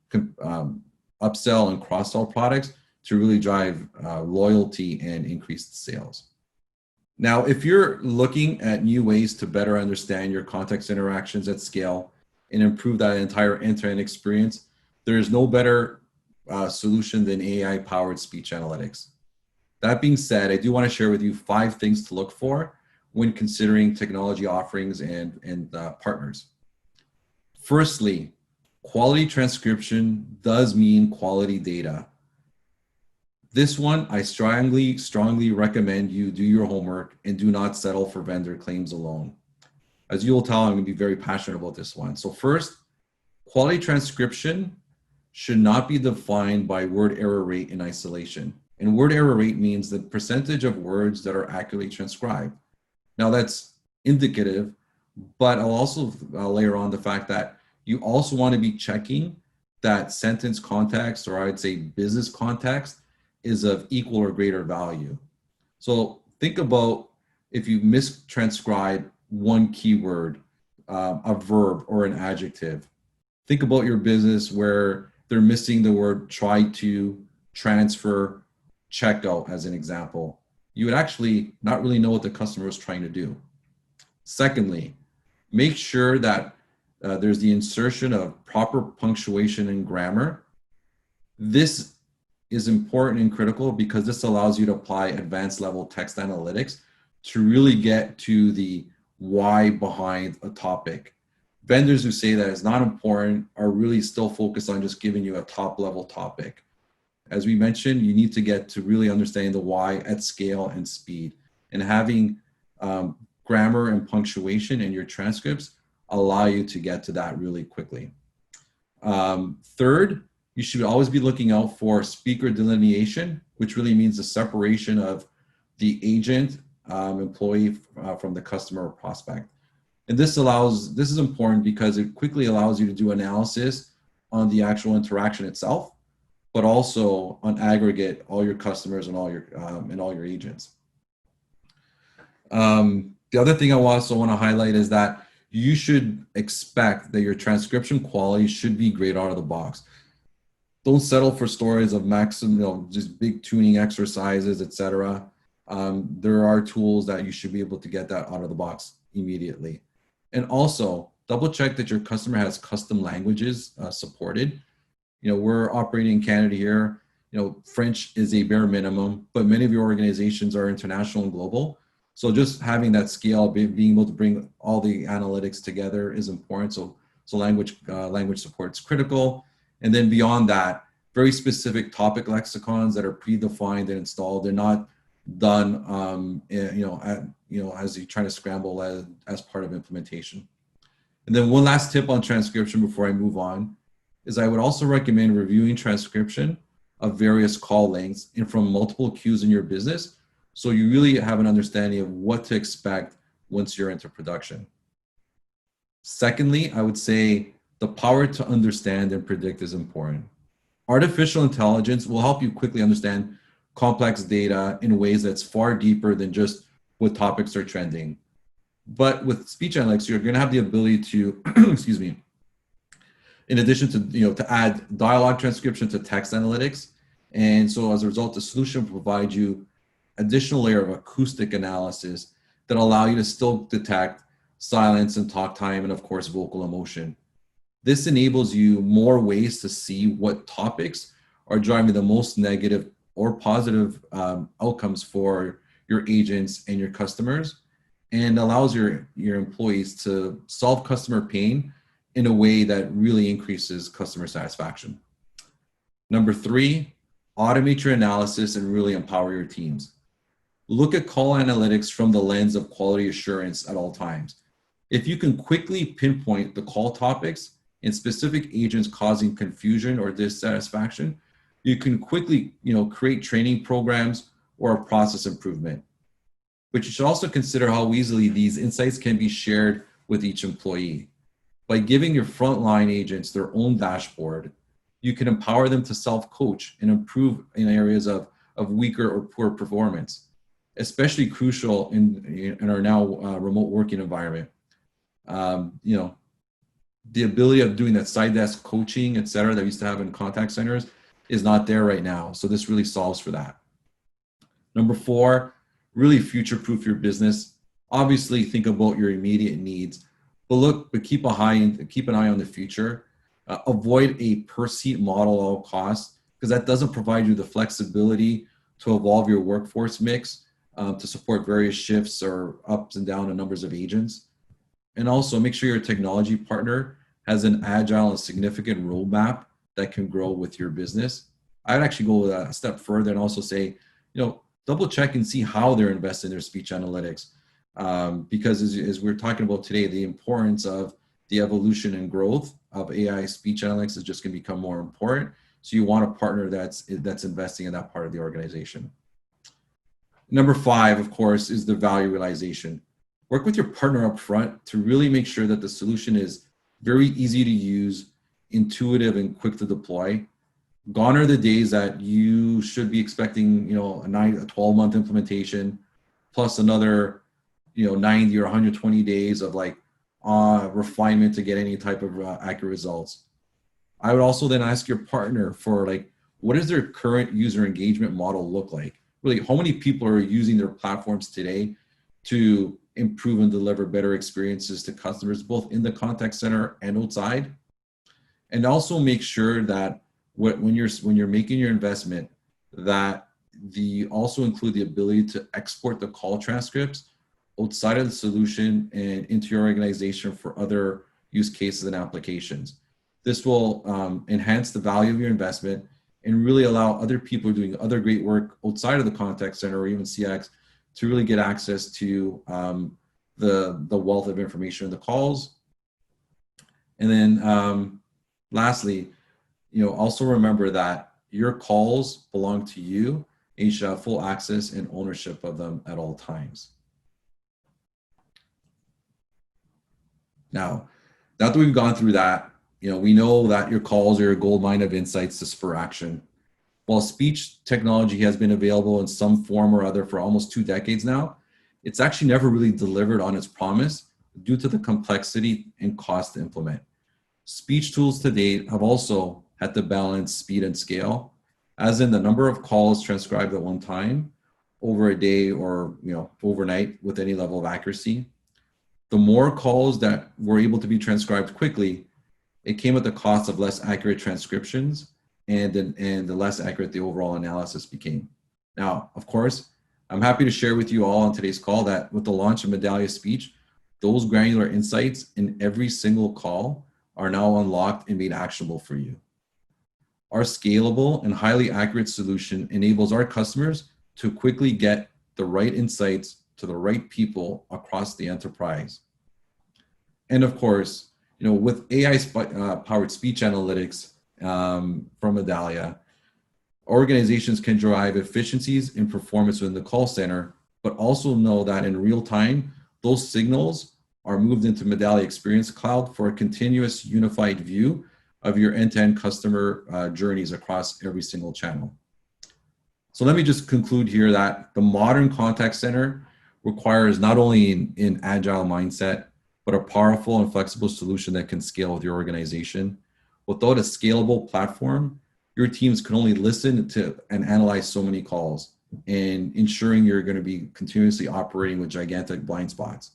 and cross-sell products to really drive loyalty and increased sales. Now, if you're looking at new ways to better understand your contact interactions at scale and improve that entire end-to-end experience, there is no better solution than AI-powered speech analytics. That being said, I do want to share with you 5 things to look for when considering technology offerings and partners. Firstly, quality transcription does mean quality data. This one, I strongly recommend you do your homework and do not settle for vendor claims alone. As you'll tell, I'm going to be very passionate about this one. So first, quality transcription should not be defined by word error rate in isolation. And word error rate means the percentage of words that are accurately transcribed. Now that's indicative, but I'll also layer on the fact that you also want to be checking that sentence context, or I'd say business context, is of equal or greater value. So think about if you mistranscribe one keyword, a verb or an adjective. Think about your business where they're missing the word try to, transfer, checkout as an example. You would actually not really know what the customer was trying to do. Secondly, make sure that there's the insertion of proper punctuation and grammar. This is important and critical because this allows you to apply advanced level text analytics to really get to the why behind a topic. Vendors who say that it's not important are really still focused on just giving you a top level topic. As we mentioned, you need to get to really understanding the why at scale and speed, and having grammar and punctuation in your transcripts allow you to get to that really quickly. Third, you should always be looking out for speaker delineation, which really means the separation of the agent, employee from the customer or prospect. And this is important because it quickly allows you to do analysis on the actual interaction itself, but also on aggregate all your customers and all your agents. The other thing I also want to highlight is that you should expect that your transcription quality should be great out of the box. Don't settle for stories of maximum, just big tuning exercises, etc. There are tools that you should be able to get that out of the box immediately. And also double check that your customer has custom languages supported. We're operating in Canada here. French is a bare minimum, but many of your organizations are international and global. So just having that scale, being able to bring all the analytics together is important. So language support is critical. And then beyond that, very specific topic lexicons that are predefined and installed. They're not done, as you try to scramble as part of implementation. And then one last tip on transcription before I move on is I would also recommend reviewing transcription of various call lengths and from multiple queues in your business, so you really have an understanding of what to expect once you're into production. Secondly, I would say the power to understand and predict is important. Artificial intelligence will help you quickly understand complex data in ways that's far deeper than just what topics are trending. But with speech analytics, you're going to have the ability to, excuse me, in addition to, to add dialogue transcription to text analytics. And so as a result, the solution will provide you additional layer of acoustic analysis that allow you to still detect silence and talk time and of course vocal emotion. This enables you more ways to see what topics are driving the most negative or positive outcomes for your agents and your customers, and allows your employees to solve customer pain in a way that really increases customer satisfaction. Number 3, automate your analysis and really empower your teams. Look at call analytics from the lens of quality assurance at all times. If you can quickly pinpoint the call topics and specific agents causing confusion or dissatisfaction, you can quickly, create training programs or a process improvement. But you should also consider how easily these insights can be shared with each employee. By giving your frontline agents their own dashboard, you can empower them to self-coach and improve in areas of weaker or poor performance, especially crucial in our now remote working environment. The ability of doing that side desk coaching, et cetera, that we used to have in contact centers is not there right now. So this really solves for that. Number 4, really future-proof your business. Obviously, think about your immediate needs, but keep an eye on the future. Avoid a per-seat model at all costs, because that doesn't provide you the flexibility to evolve your workforce mix to support various shifts or ups and down in numbers of agents. And also make sure your technology partner has an agile and significant roadmap that can grow with your business. I'd actually go a step further and also say, double check and see how they're investing in their speech analytics. Because as we're talking about today, the importance of the evolution and growth of AI speech analytics is just going to become more important. So you want a partner that's investing in that part of the organization. Number 5, of course, is the value realization. Work with your partner up front to really make sure that the solution is very easy to use, intuitive, and quick to deploy. Gone are the days that you should be expecting, a 12-month implementation plus another, 90 or 120 days of refinement to get any type of accurate results. I would also then ask your partner for what does their current user engagement model look like? Really, how many people are using their platforms today to improve and deliver better experiences to customers, both in the contact center and outside? And also make sure that when you're making your investment, that also include the ability to export the call transcripts outside of the solution and into your organization for other use cases and applications. This will enhance the value of your investment and really allow other people doing other great work outside of the contact center or even CX to really get access to the wealth of information in the calls. And then lastly, also remember that your calls belong to you and you should have full access and ownership of them at all times. Now that we've gone through that, we know that your calls are a gold mine of insights to spur action. While speech technology has been available in some form or other for almost 2 decades now, it's actually never really delivered on its promise due to the complexity and cost to implement. Speech tools to date have also had to balance speed and scale, as in the number of calls transcribed at one time over a day or overnight with any level of accuracy. The more calls that were able to be transcribed quickly, it came at the cost of less accurate transcriptions and the less accurate the overall analysis became. Now, of course, I'm happy to share with you all on today's call that with the launch of Medallia Speech, those granular insights in every single call are now unlocked and made actionable for you. Our scalable and highly accurate solution enables our customers to quickly get the right insights to the right people across the enterprise. And of course, with AI-powered speech analytics from Medallia, organizations can drive efficiencies in performance within the call center, but also know that in real time, those signals are moved into Medallia Experience Cloud for a continuous unified view of your end-to-end customer journeys across every single channel. So let me just conclude here that the modern contact center requires not only an agile mindset, but a powerful and flexible solution that can scale with your organization. Without a scalable platform, your teams can only listen to and analyze so many calls, and ensuring you're going to be continuously operating with gigantic blind spots.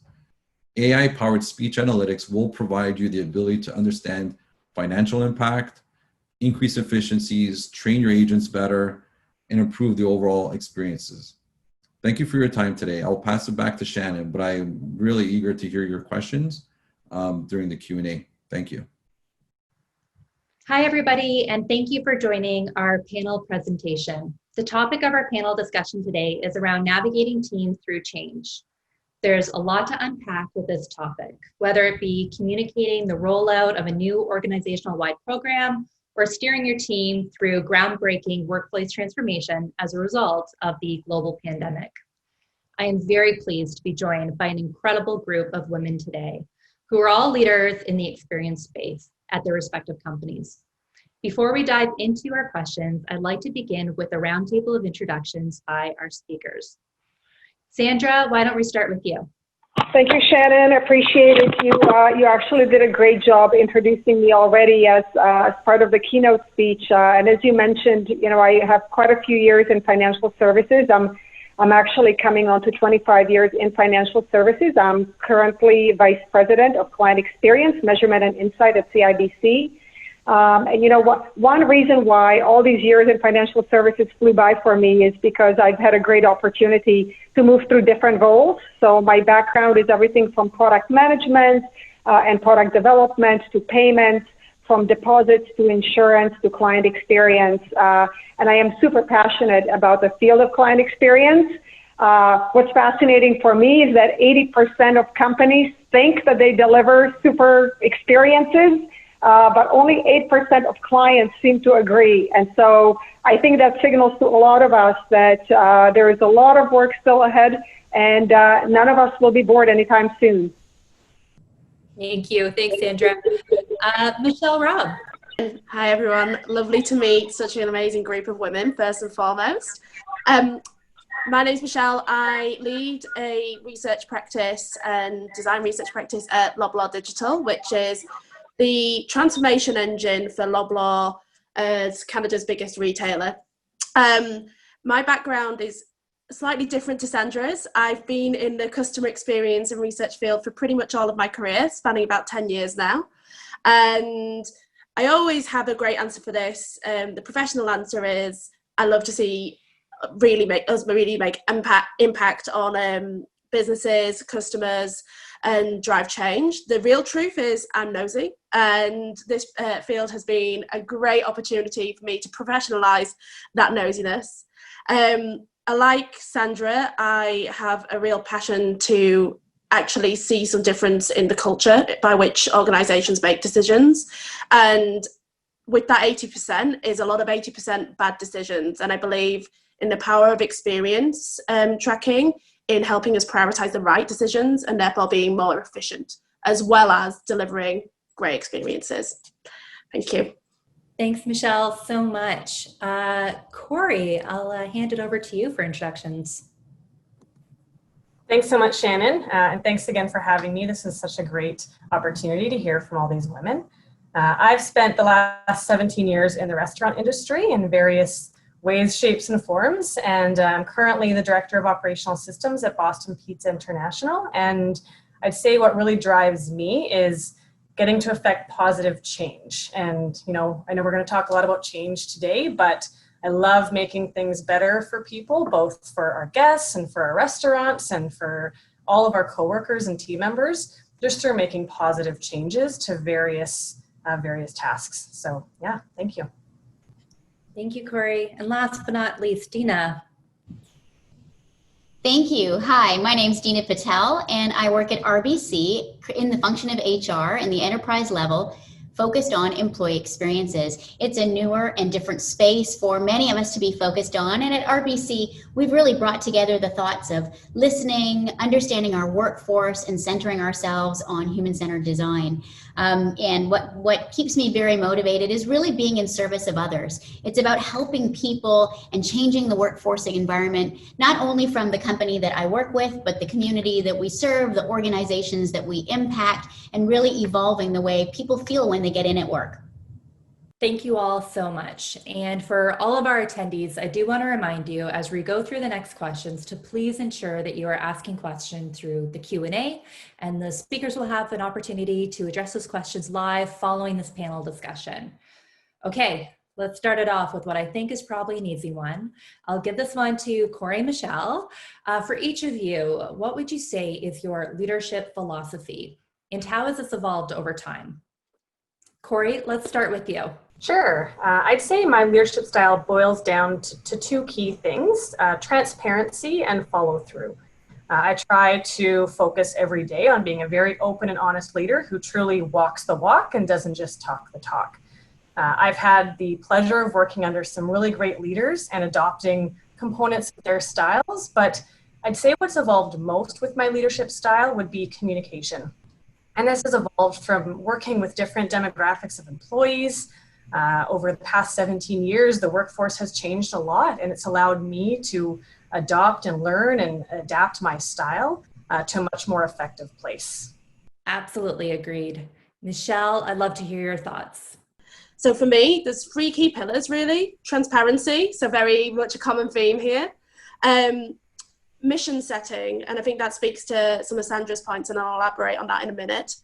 AI-powered speech analytics will provide you the ability to understand financial impact, increase efficiencies, train your agents better, and improve the overall experiences. Thank you for your time today. I'll pass it back to Shannon, but I'm really eager to hear your questions during the Q&A. Thank you. Hi, everybody, and thank you for joining our panel presentation. The topic of our panel discussion today is around navigating teams through change. There's a lot to unpack with this topic, whether it be communicating the rollout of a new organizational-wide program or steering your team through groundbreaking workplace transformation as a result of the global pandemic. I am very pleased to be joined by an incredible group of women today who are all leaders in the experience space at their respective companies. Before we dive into our questions, I'd like to begin with a roundtable of introductions by our speakers. Sandra, why don't we start with you? Thank you, Shannon. Appreciate it. You actually did a great job introducing me already as part of the keynote speech. And as you mentioned, I have quite a few years in financial services. I'm actually coming on to 25 years in financial services. I'm currently Vice President of Client Experience, Measurement and Insight at CIBC. And one reason why all these years in financial services flew by for me is because I've had a great opportunity to move through different roles. So my background is everything from product management and product development to payments, from deposits to insurance to client experience. And I am super passionate about the field of client experience. What's fascinating for me is that 80% of companies think that they deliver super experiences, but only 8% of clients seem to agree. And so I think that signals to a lot of us that there is a lot of work still ahead, and none of us will be bored anytime soon. Thank you. Thanks, Sandra. Michelle, Robb. Hi, everyone. Lovely to meet such an amazing group of women, first and foremost. My name is Michelle. I lead a research practice and design research practice at Loblaw Digital, which is the transformation engine for Loblaw as Canada's biggest retailer. My background is slightly different to Sandra's. I've been in the customer experience and research field for pretty much all of my career, spanning about 10 years now. And I always have a great answer for this. The professional answer is I love to see really make impact on businesses, customers, and drive change. The real truth is I'm nosy, and this field has been a great opportunity for me to professionalize that nosiness. Like Sandra, I have a real passion to actually see some difference in the culture by which organizations make decisions. And with that 80% is a lot of 80% bad decisions. And I believe in the power of experience tracking in helping us prioritize the right decisions and therefore being more efficient, as well as delivering great experiences. Thank you. Thanks, Michelle, so much. Cory, I'll hand it over to you for introductions. Thanks so much, Shannon, and thanks again for having me. This is such a great opportunity to hear from all these women. I've spent the last 17 years in the restaurant industry in various ways, shapes, and forms, and I'm currently the Director of Operational Systems at Boston Pizza International, and I'd say what really drives me is getting to affect positive change. And, I know we're going to talk a lot about change today, but I love making things better for people, both for our guests and for our restaurants and for all of our coworkers and team members, just through making positive changes to various tasks. So yeah, thank you. Thank you, Cory. And last but not least, Deenah. Thank you. Hi, my name is Deenah Patel, and I work at RBC in the function of HR in the enterprise level, focused on employee experiences. It's a newer and different space for many of us to be focused on. And at RBC, we've really brought together the thoughts of listening, understanding our workforce, and centering ourselves on human-centered design. And what keeps me very motivated is really being in service of others. It's about helping people and changing the workforce environment, not only from the company that I work with, but the community that we serve, the organizations that we impact, and really evolving the way people feel when they get in at work. Thank you all so much. And for all of our attendees, I do want to remind you as we go through the next questions to please ensure that you are asking questions through the Q&A, and the speakers will have an opportunity to address those questions live following this panel discussion. Okay, let's start it off with what I think is probably an easy one. I'll give this one to Cory and Michelle. For each of you, what would you say is your leadership philosophy, and how has this evolved over time? Cory, let's start with you. Sure. I'd say my leadership style boils down to two key things, transparency and follow through. I try to focus every day on being a very open and honest leader who truly walks the walk and doesn't just talk the talk. I've had the pleasure of working under some really great leaders and adopting components of their styles, but I'd say what's evolved most with my leadership style would be communication. And this has evolved from working with different demographics of employees. Over the past 17 years, the workforce has changed a lot, and it's allowed me to adopt and learn and adapt my style to a much more effective place. Absolutely agreed. Michelle, I'd love to hear your thoughts. So for me, there's three key pillars, really. Transparency, so very much a common theme here. Mission setting, and I think that speaks to some of Sandra's points, and I'll elaborate on that in a minute.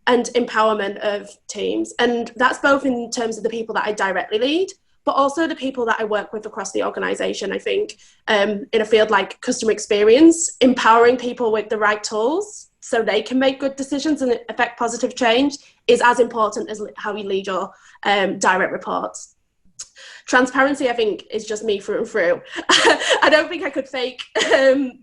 And empowerment of teams. And that's both in terms of the people that I directly lead, but also the people that I work with across the organization. I think in a field like customer experience, empowering people with the right tools so they can make good decisions and affect positive change is as important as how you lead your direct reports. Transparency, I think, is just me through and through. I don't think I could fake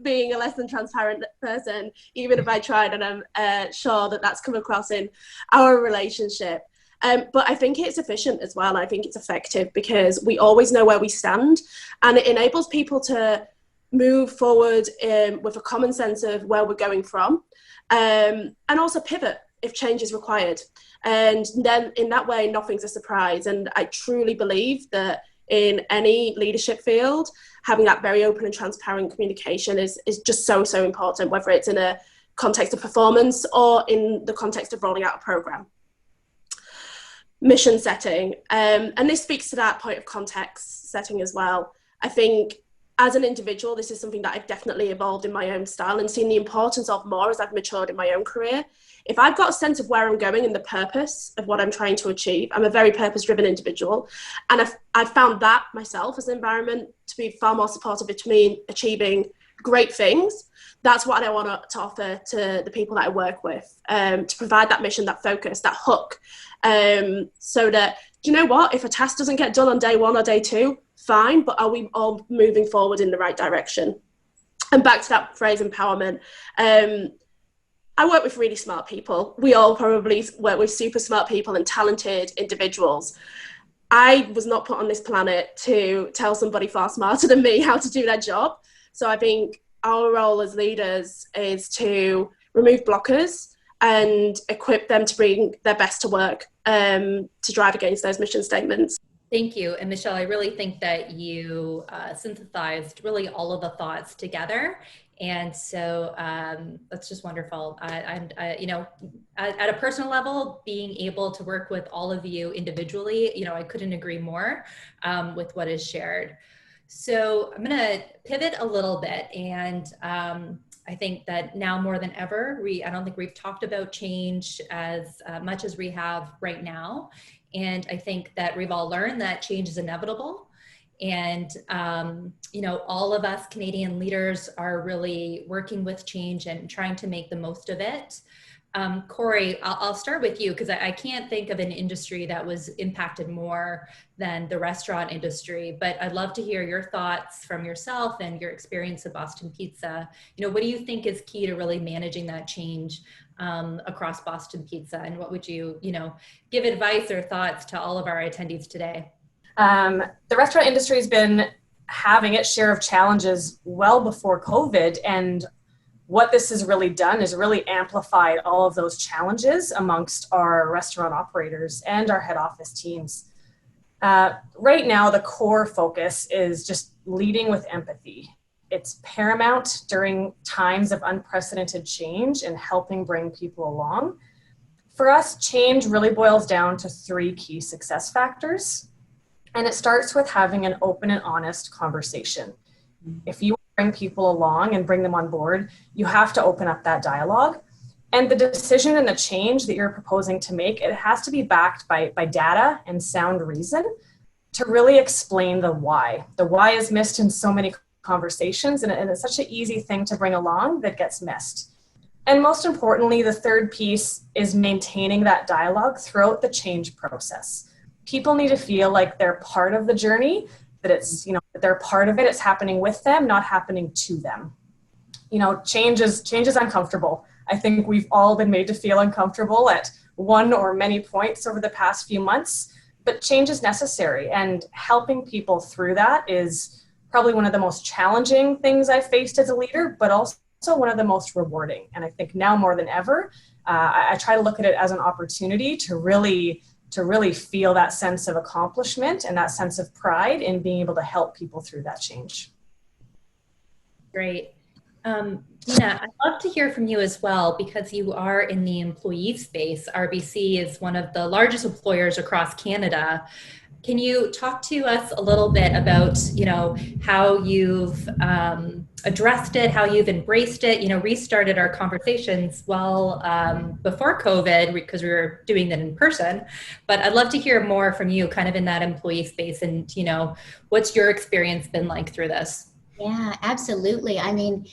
being a less than transparent person, even if I tried, and I'm sure that that's come across in our relationship. But I think it's efficient as well. I think it's effective because we always know where we stand, and it enables people to move forward with a common sense of where we're going from, and also pivot if change is required. And then in that way, nothing's a surprise. And I truly believe that in any leadership field, having that very open and transparent communication is just so important, whether it's in a context of performance or in the context of rolling out a program. Mission setting, and this speaks to that point of context setting as well. I think as an individual, this is something that I've definitely evolved in my own style and seen the importance of more as I've matured in my own career. If I've got a sense of where I'm going and the purpose of what I'm trying to achieve, I'm a very purpose-driven individual. And I've found that myself as an environment to be far more supportive to me achieving great things. That's what I want to offer to the people that I work with, to provide that mission, that focus, that hook, so that, do you know what, if a task doesn't get done on day 1 or day 2, fine, but are we all moving forward in the right direction? And back to that phrase, empowerment. I work with really smart people. We all probably work with super smart people and talented individuals. I was not put on this planet to tell somebody far smarter than me how to do their job. So I think our role as leaders is to remove blockers and equip them to bring their best to work, to drive against those mission statements. Thank you. And Michelle, I really think that you synthesized really all of the thoughts together. And so that's just wonderful. You know, at a personal level, being able to work with all of you individually, you know, I couldn't agree more with what is shared. So I'm going to pivot a little bit, and I think that now more than ever, I don't think we've talked about change as much as we have right now. And I think that we've all learned that change is inevitable. And, you know, all of us Canadian leaders are really working with change and trying to make the most of it. Cory, I'll start with you, because I can't think of an industry that was impacted more than the restaurant industry, but I'd love to hear your thoughts from yourself and your experience at Boston Pizza. You know, what do you think is key to really managing that change across Boston Pizza? And what would you, you know, give advice or thoughts to all of our attendees today? The restaurant industry has been having its share of challenges well before COVID, and what this has really done is really amplified all of those challenges amongst our restaurant operators and our head office teams. Right now, the core focus is just leading with empathy. It's paramount during times of unprecedented change and helping bring people along. For us, change really boils down to 3 key success factors. And it starts with having an open and honest conversation. If you bring people along and bring them on board, you have to open up that dialogue. And the decision and the change that you're proposing to make, it has to be backed by data and sound reason to really explain the why. The why is missed in so many conversations, and it's such an easy thing to bring along that gets missed. And most importantly, the third piece is maintaining that dialogue throughout the change process. People need to feel like they're part of the journey, that it's, you know, that they're part of it. It's happening with them, not happening to them. You know, change is uncomfortable. I think we've all been made to feel uncomfortable at one or many points over the past few months, but change is necessary, and helping people through that is probably one of the most challenging things I've faced as a leader, but also one of the most rewarding. And I think now more than ever, I try to look at it as an opportunity to really feel that sense of accomplishment and that sense of pride in being able to help people through that change. Great. Deenah, I'd love to hear from you as well, because you are in the employee space. RBC is one of the largest employers across Canada. Can you talk to us a little bit about, you know, how you've addressed it, how you've embraced it? You know, we started our conversations well before COVID, because we were doing that in person, but I'd love to hear more from you kind of in that employee space, and, you know, what's your experience been like through this? Yeah, absolutely. I mean,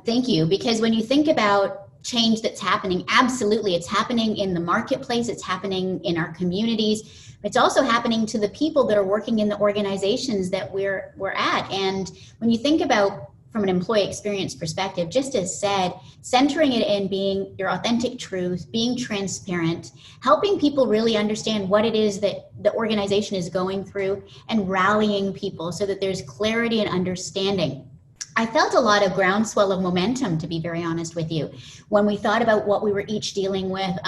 thank you, because when you think about change that's happening, absolutely, it's happening in the marketplace, it's happening in our communities. It's also happening to the people that are working in the organizations that we're at. And when you think about from an employee experience perspective, just as said, centering it in being your authentic truth, being transparent, helping people really understand what it is that the organization is going through, and rallying people so that there's clarity and understanding. I felt a lot of groundswell of momentum, to be very honest with you, when we thought about what we were each dealing with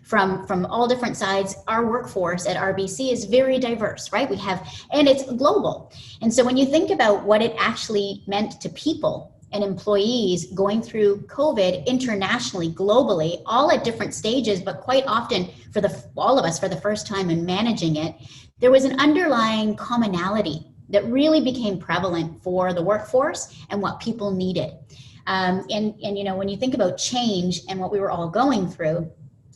from all different sides. Our workforce at RBC is very diverse, right? And it's global. And so when you think about what it actually meant to people and employees going through COVID internationally, globally, all at different stages, but quite often for all of us for the first time in managing it, there was an underlying commonality that really became prevalent for the workforce and what people needed. And you know, when you think about change and what we were all going through,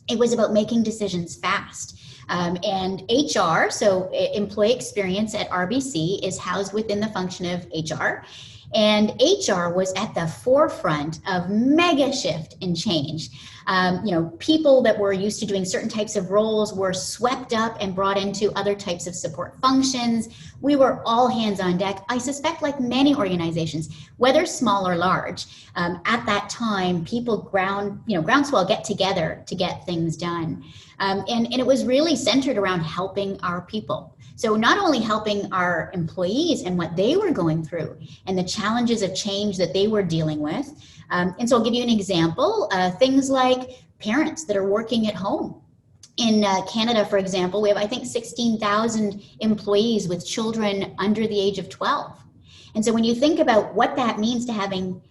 it was about making decisions fast. And HR, so employee experience at RBC, is housed within the function of HR. And HR was at the forefront of mega shift and change. People that were used to doing certain types of roles were swept up and brought into other types of support functions. We were all hands on deck. I suspect, like many organizations, whether small or large, at that time, people groundswell get together to get things done. And it was really centered around helping our people. So not only helping our employees and what they were going through and the challenges of change that they were dealing with. And so I'll give you an example, things like parents that are working at home. In Canada, for example, we have, I think, 16,000 employees with children under the age of 12. And so when you think about what that means to having,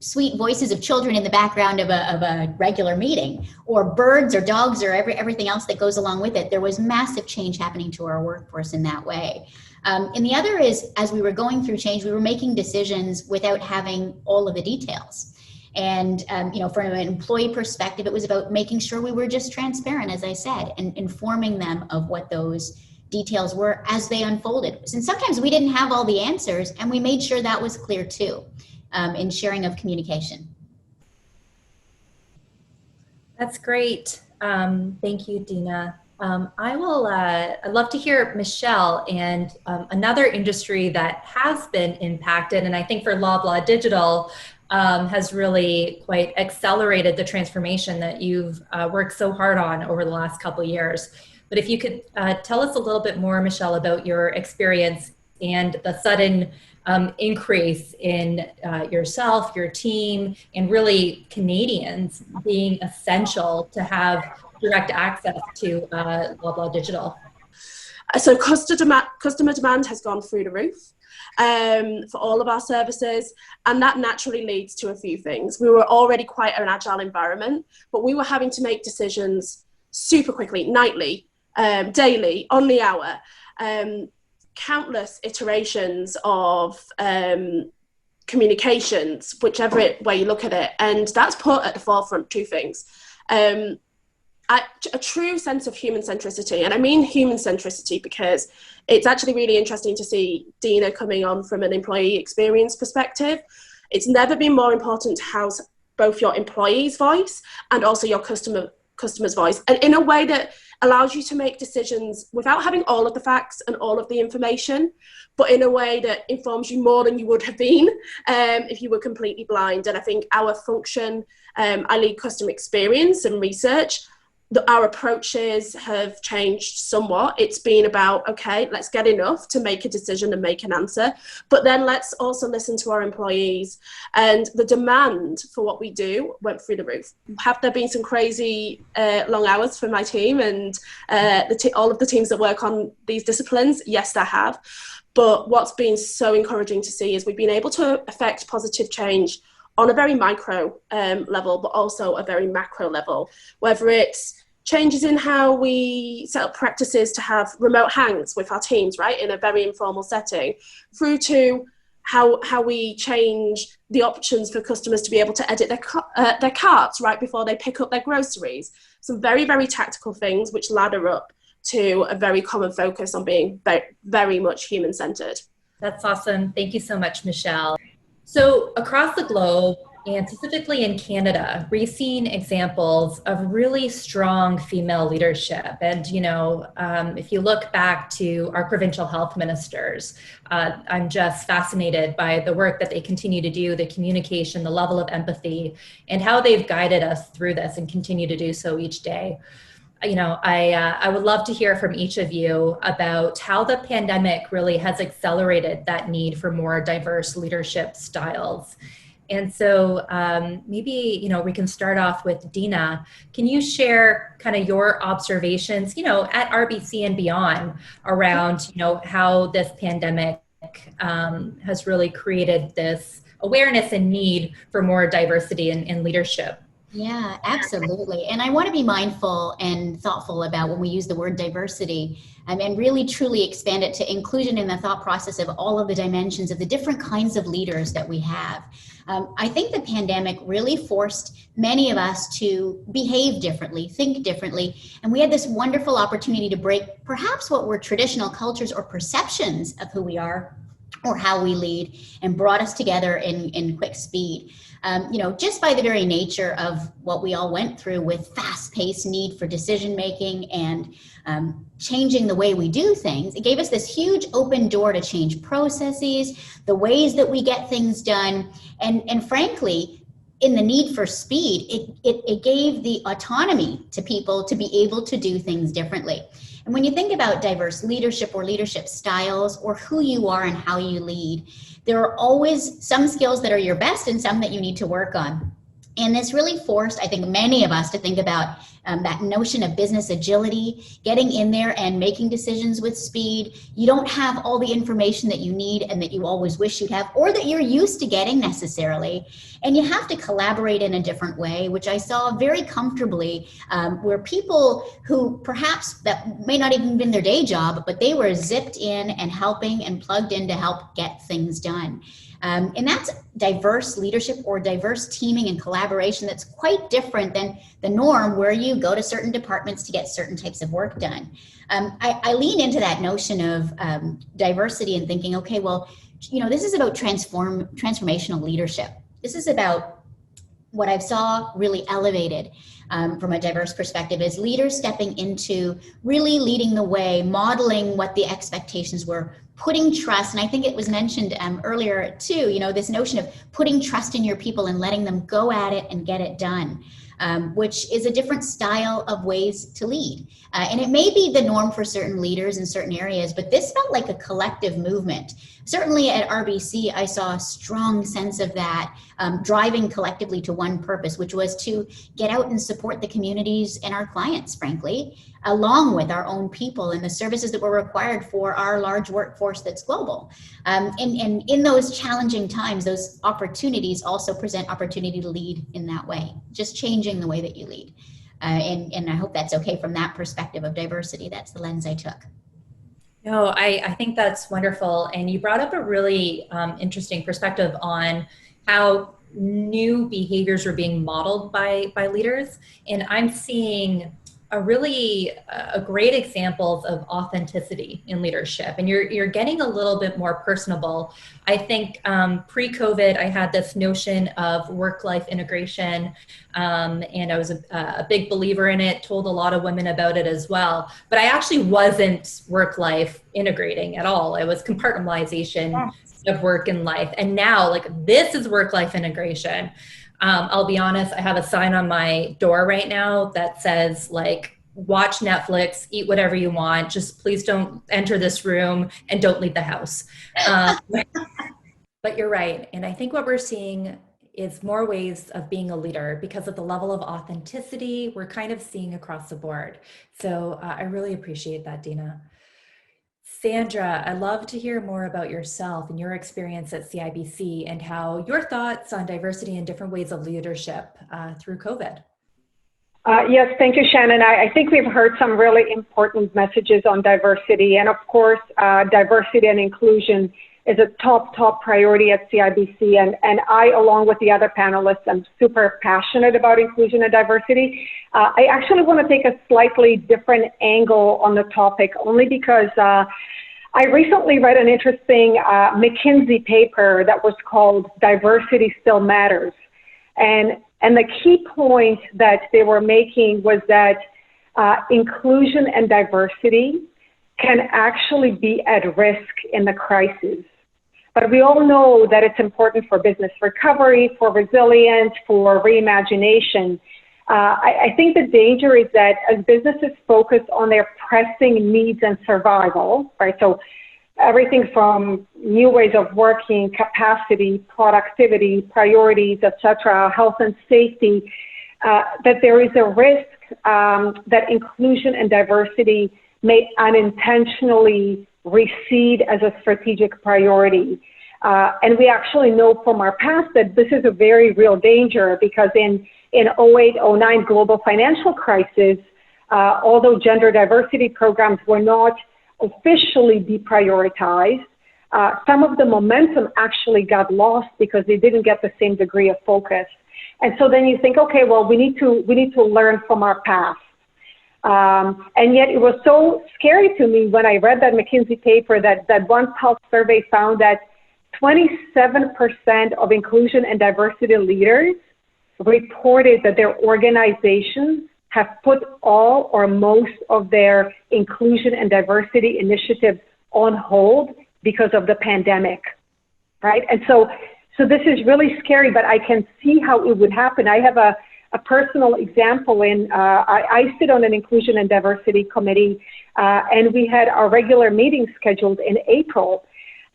sweet voices of children in the background of a regular meeting, or birds or dogs or everything else that goes along with it, there was massive change happening to our workforce in that way. And the other is, as we were going through change, we were making decisions without having all of the details. And, from an employee perspective, it was about making sure we were just transparent, as I said, and informing them of what those details were as they unfolded. And sometimes we didn't have all the answers, and we made sure that was clear too. In sharing of communication. That's great. Thank you, Deenah. I'd love to hear Michelle, and another industry that has been impacted, and I think for Loblaw Digital has really quite accelerated the transformation that you've worked so hard on over the last couple of years. But if you could tell us a little bit more, Michelle, about your experience and the sudden increase in yourself, your team, and really Canadians being essential to have direct access to Loblaw Digital. So customer demand has gone through the roof for all of our services, and that naturally leads to a few things. We were already quite an agile environment, but we were having to make decisions super quickly, nightly, daily, on the hour. Countless iterations of communications, whichever way you look at it, and that's put at the forefront two things. A true sense of human centricity, and I mean human centricity because it's actually really interesting to see Deenah coming on from an employee experience perspective. It's never been more important to house both your employee's voice and also your customer's voice, and in a way that allows you to make decisions without having all of the facts and all of the information, but in a way that informs you more than you would have been if you were completely blind. And I think our function, I lead customer experience and research, our approaches have changed somewhat. It's been about, okay, let's get enough to make a decision and make an answer, but then let's also listen to our employees. And the demand for what we do went through the roof. Have there been some crazy long hours for my team and all of the teams that work on these disciplines? Yes, there have. But what's been so encouraging to see is we've been able to affect positive change on a very micro level, but also a very macro level, whether it's changes in how we set up practices to have remote hangs with our teams, right, in a very informal setting, through to how we change the options for customers to be able to edit their carts right before they pick up their groceries. Some very, very tactical things which ladder up to a very common focus on being very much human-centered. That's awesome. Thank you so much, Michelle. So across the globe, and specifically in Canada, we've seen examples of really strong female leadership. And, if you look back to our provincial health ministers, I'm just fascinated by the work that they continue to do, the communication, the level of empathy, and how they've guided us through this and continue to do so each day. I would love to hear from each of you about how the pandemic really has accelerated that need for more diverse leadership styles. And so maybe, we can start off with Deenah. Can you share kind of your observations, at RBC and beyond around, how this pandemic has really created this awareness and need for more diversity in leadership? Yeah, absolutely. And I want to be mindful and thoughtful about when we use the word diversity and really truly expand it to inclusion in the thought process of all of the dimensions of the different kinds of leaders that we have. I think the pandemic really forced many of us to behave differently, think differently. And we had this wonderful opportunity to break perhaps what were traditional cultures or perceptions of who we are, or how we lead, and brought us together in quick speed. Just by the very nature of what we all went through with fast-paced need for decision-making and changing the way we do things, it gave us this huge open door to change processes, the ways that we get things done, and frankly, in the need for speed, it gave the autonomy to people to be able to do things differently. And when you think about diverse leadership or leadership styles or who you are and how you lead, there are always some skills that are your best and some that you need to work on. And this really forced, I think, many of us to think about that notion of business agility, getting in there and making decisions with speed. You don't have all the information that you need and that you always wish you'd have, or that you're used to getting necessarily. And you have to collaborate in a different way, which I saw very comfortably, where people who perhaps that may not even been their day job, but they were zipped in and helping and plugged in to help get things done. And that's diverse leadership or diverse teaming and collaboration that's quite different than the norm where you go to certain departments to get certain types of work done. I lean into that notion of diversity and thinking, okay, well, this is about transformational leadership. This is about what I saw really elevated from a diverse perspective is leaders stepping into really leading the way, modeling what the expectations were, putting trust. And I think it was mentioned earlier too, this notion of putting trust in your people and letting them go at it and get it done, which is a different style of ways to lead. And it may be the norm for certain leaders in certain areas, but this felt like a collective movement. Certainly at RBC, I saw a strong sense of that, driving collectively to one purpose, which was to get out and support the communities and our clients, frankly, along with our own people and the services that were required for our large workforce that's global. And in those challenging times, those opportunities also present opportunity to lead in that way, just changing the way that you lead. And I hope that's okay from that perspective of diversity. That's the lens I took. No, I think that's wonderful. And you brought up a really interesting perspective on how new behaviors are being modeled by leaders. And I'm seeing a great examples of authenticity in leadership. And you're getting a little bit more personable. I think pre-COVID, I had this notion of work-life integration, and I was a big believer in it, told a lot of women about it as well. But I actually wasn't work-life integrating at all. It was compartmentalization of work and life. And now, this is work-life integration. I'll be honest, I have a sign on my door right now that says watch Netflix, eat whatever you want, just please don't enter this room and don't leave the house. But you're right. And I think what we're seeing is more ways of being a leader because of the level of authenticity we're kind of seeing across the board. So I really appreciate that, Deenah. Sandra, I'd love to hear more about yourself and your experience at CIBC and how your thoughts on diversity and different ways of leadership through COVID. Yes, thank you, Shannon. I think we've heard some really important messages on diversity. And of course, diversity and inclusion is a top priority at CIBC. And I, along with the other panelists, am super passionate about inclusion and diversity. I actually want to take a slightly different angle on the topic, only because I recently read an interesting McKinsey paper that was called Diversity Still Matters. And the key point that they were making was that inclusion and diversity can actually be at risk in the crisis. But we all know that it's important for business recovery, for resilience, for reimagination. I think the danger is that as businesses focus on their pressing needs and survival, right? So everything from new ways of working, capacity, productivity, priorities, etc., health and safety, that there is a risk that inclusion and diversity may unintentionally recede as a strategic priority. And we actually know from our past that this is a very real danger because in 08-09 global financial crisis, although gender diversity programs were not officially deprioritized, some of the momentum actually got lost because they didn't get the same degree of focus. And so then you think, okay, well, we need to learn from our past. And yet it was so scary to me when I read that McKinsey paper that one Pulse survey found that 27% of inclusion and diversity leaders reported that their organizations have put all or most of their inclusion and diversity initiatives on hold because of the pandemic, right? And so this is really scary, but I can see how it would happen. I have a personal example I sit on an inclusion and diversity committee, and we had our regular meeting scheduled in April.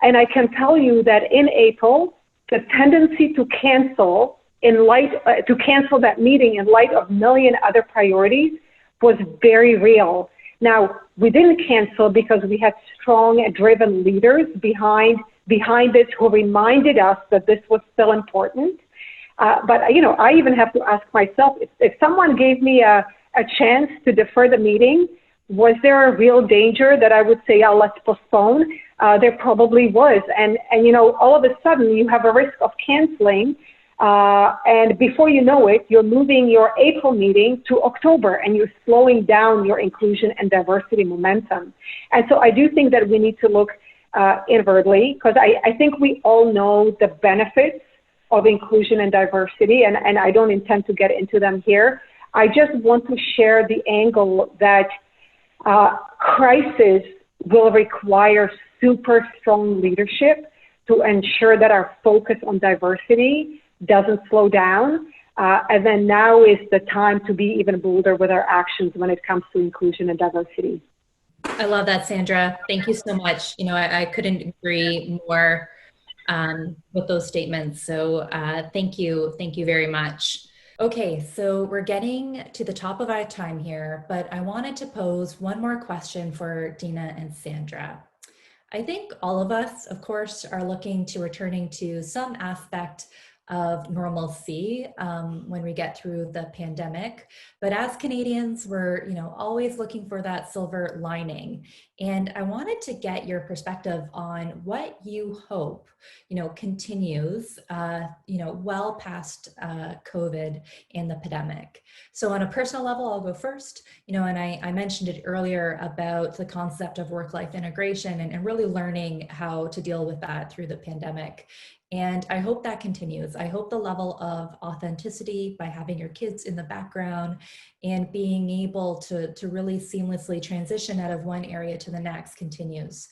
And I can tell you that in April, the tendency to cancel that meeting in light of a million other priorities was very real. Now, we didn't cancel because we had strong and driven leaders behind this who reminded us that this was still important. But, I even have to ask myself, if someone gave me a chance to defer the meeting, was there a real danger that I would say, let's postpone? There probably was. And all of a sudden you have a risk of canceling. And before you know it, you're moving your April meeting to October and you're slowing down your inclusion and diversity momentum. And so I do think that we need to look inwardly, because I think we all know the benefits of inclusion and diversity, and I don't intend to get into them here. I just want to share the angle that crisis will require super strong leadership to ensure that our focus on diversity doesn't slow down. And then now is the time to be even bolder with our actions when it comes to inclusion and diversity. I love that, Sandra. Thank you so much. I couldn't agree more with those statements. So thank you very much. Okay, so we're getting to the top of our time here, but I wanted to pose one more question for Deenah and Sandra. I think all of us, of course, are looking to returning to some aspect of normalcy when we get through the pandemic. But as Canadians, we're always looking for that silver lining. And I wanted to get your perspective on what you hope continues well past COVID and the pandemic. So on a personal level, I'll go first. And I mentioned it earlier about the concept of work-life integration and really learning how to deal with that through the pandemic. And I hope that continues. I hope the level of authenticity by having your kids in the background and being able to really seamlessly transition out of one area to the next continues.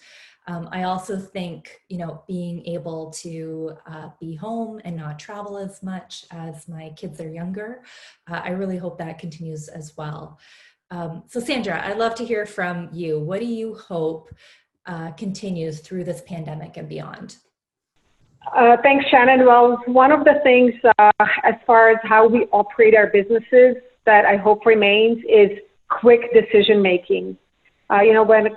I also think, being able to be home and not travel as much as my kids are younger, I really hope that continues as well. So Sandra, I'd love to hear from you. What do you hope continues through this pandemic and beyond? Thanks, Shannon. Well, one of the things as far as how we operate our businesses that I hope remains is quick decision making. When this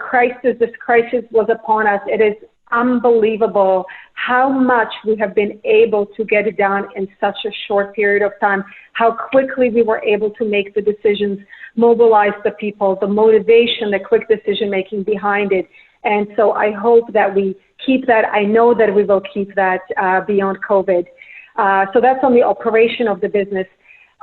crisis was upon us, it is unbelievable how much we have been able to get it done in such a short period of time, how quickly we were able to make the decisions, mobilize the people, the motivation, the quick decision making behind it. And so I hope that we keep that. I know that we will keep that beyond COVID. So that's on the operation of the business.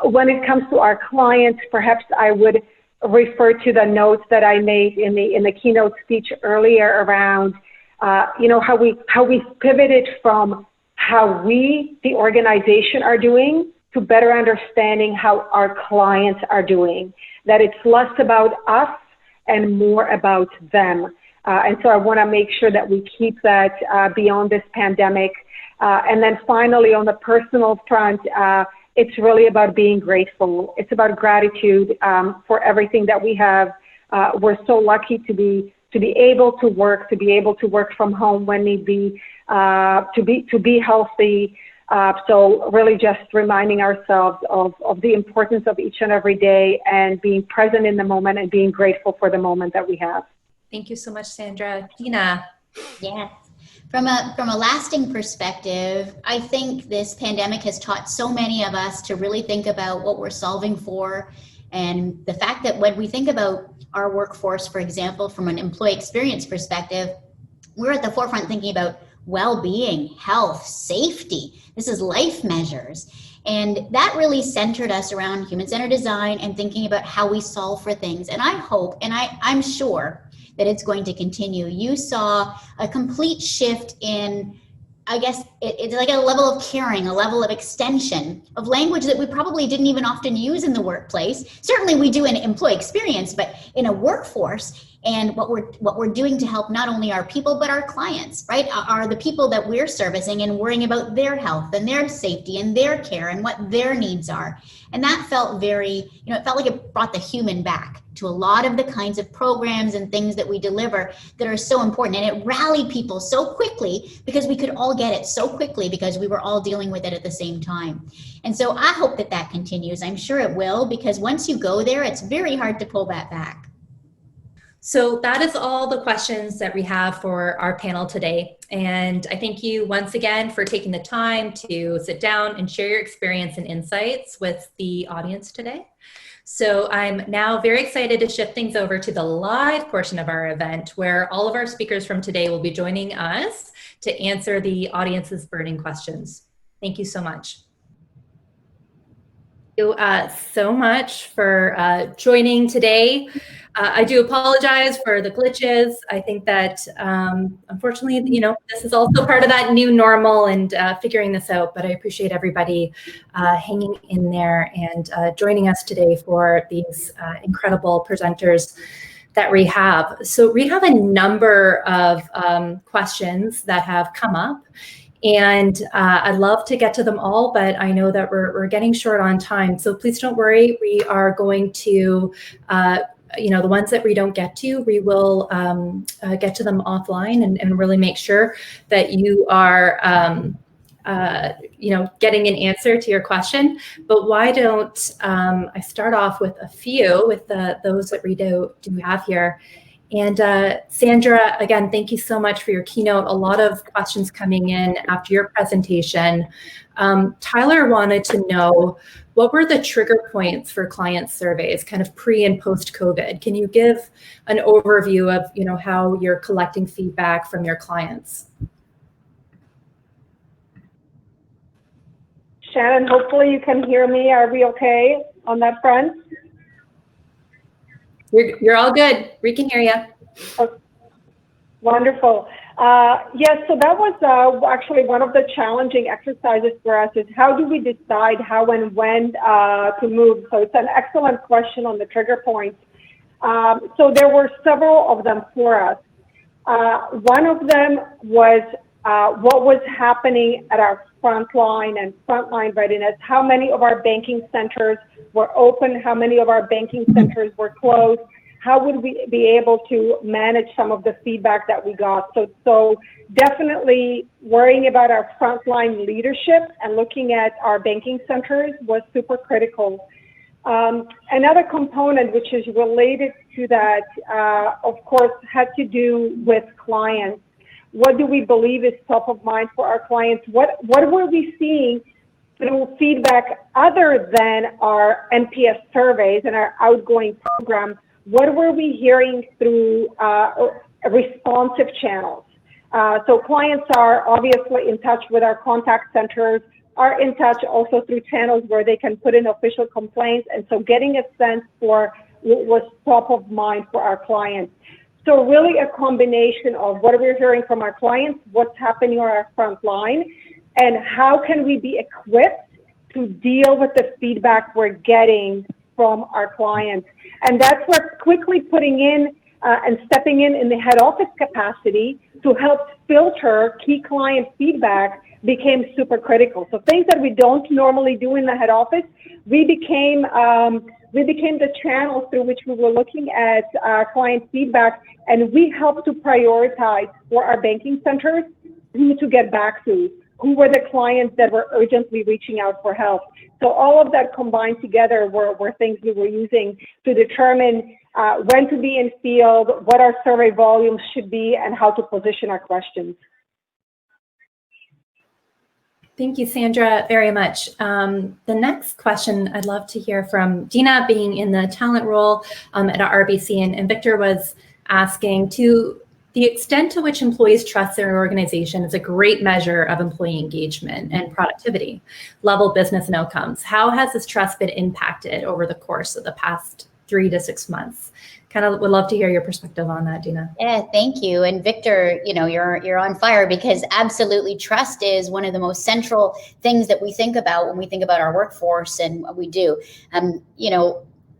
When it comes to our clients, perhaps I would refer to the notes that I made in the keynote speech earlier around, how we pivoted from how we, the organization, are doing to better understanding how our clients are doing. That it's less about us and more about them. And so I want to make sure that we keep that beyond this pandemic. And then finally, on the personal front, it's really about being grateful. It's about gratitude for everything that we have. We're so lucky to be able to work from home when need be, to be healthy. So really just reminding ourselves of the importance of each and every day and being present in the moment and being grateful for the moment that we have. Thank you so much, Sandra. Deenah. Yes. From a lasting perspective, I think this pandemic has taught so many of us to really think about what we're solving for. And the fact that when we think about our workforce, for example, from an employee experience perspective, we're at the forefront thinking about well-being, health, safety. This is life measures. And that really centered us around human-centered design and thinking about how we solve for things. And I hope, and I'm sure that it's going to continue. You saw a complete shift in, I guess it's like a level of caring, a level of extension of language that we probably didn't even often use in the workplace. Certainly we do in employee experience, but in a workforce, and what we're doing to help not only our people, but our clients, right? Are the people that we're servicing and worrying about their health and their safety and their care and what their needs are. And that felt very, it felt like it brought the human back to a lot of the kinds of programs and things that we deliver that are so important. And it rallied people so quickly because we could all get it so quickly because we were all dealing with it at the same time. And so I hope that that continues. I'm sure it will, because once you go there, it's very hard to pull that back. So that is all the questions that we have for our panel today. And I thank you once again for taking the time to sit down and share your experience and insights with the audience today. So I'm now very excited to shift things over to the live portion of our event, where all of our speakers from today will be joining us to answer the audience's burning questions. Thank you so much. Thank you so much for joining today. I do apologize for the glitches. I think that unfortunately, this is also part of that new normal and figuring this out, but I appreciate everybody hanging in there and joining us today for these incredible presenters that we have. So we have a number of questions that have come up, and I'd love to get to them all, but I know that we're getting short on time. So please don't worry. We are going to the ones that we don't get to, we will get to them offline and really make sure that you are, getting an answer to your question. But why don't I start off with a few with those that we do have here. And Sandra, again, thank you so much for your keynote. A lot of questions coming in after your presentation. Tyler wanted to know, what were the trigger points for client surveys, kind of pre and post COVID? Can you give an overview of, how you're collecting feedback from your clients? Shannon, hopefully you can hear me. Are we okay on that front? You're all good. We can hear you. Oh, wonderful. Yes, so that was actually one of the challenging exercises for us, is how do we decide how and when to move? So it's an excellent question on the trigger points. So there were several of them for us. One of them was what was happening at our frontline and frontline readiness. How many of our banking centers were open? How many of our banking centers were closed? How would we be able to manage some of the feedback that we got? So definitely worrying about our frontline leadership and looking at our banking centers was super critical. Another component which is related to that, of course, had to do with clients. What do we believe is top of mind for our clients? What were we seeing through feedback other than our NPS surveys and our outgoing program? What were we hearing through responsive channels? So clients are obviously in touch with our contact centers, are in touch also through channels where they can put in official complaints. And so getting a sense for what was top of mind for our clients. So really a combination of what we're hearing from our clients, what's happening on our front line, and how can we be equipped to deal with the feedback we're getting from our clients. And that's where quickly putting in and stepping in the head office capacity to help filter key client feedback became super critical. So things that we don't normally do in the head office, we became the channel through which we were looking at client feedback, and we helped to prioritize for our banking centers who to get back to, who were the clients that were urgently reaching out for help. So all of that combined together were things we were using to determine when to be in field, what our survey volumes should be, and how to position our questions. Thank you, Sandra, very much. The next question I'd love to hear from Deenah, being in the talent role at RBC, and Victor was asking, to The extent to which employees trust their organization is a great measure of employee engagement and productivity, level business and outcomes. How has this trust been impacted over the course of the past 3 to 6 months? Kind of would love to hear your perspective on that, Deenah. Yeah, thank you. And Victor, you're on fire, because absolutely trust is one of the most central things that we think about when we think about our workforce and what we do.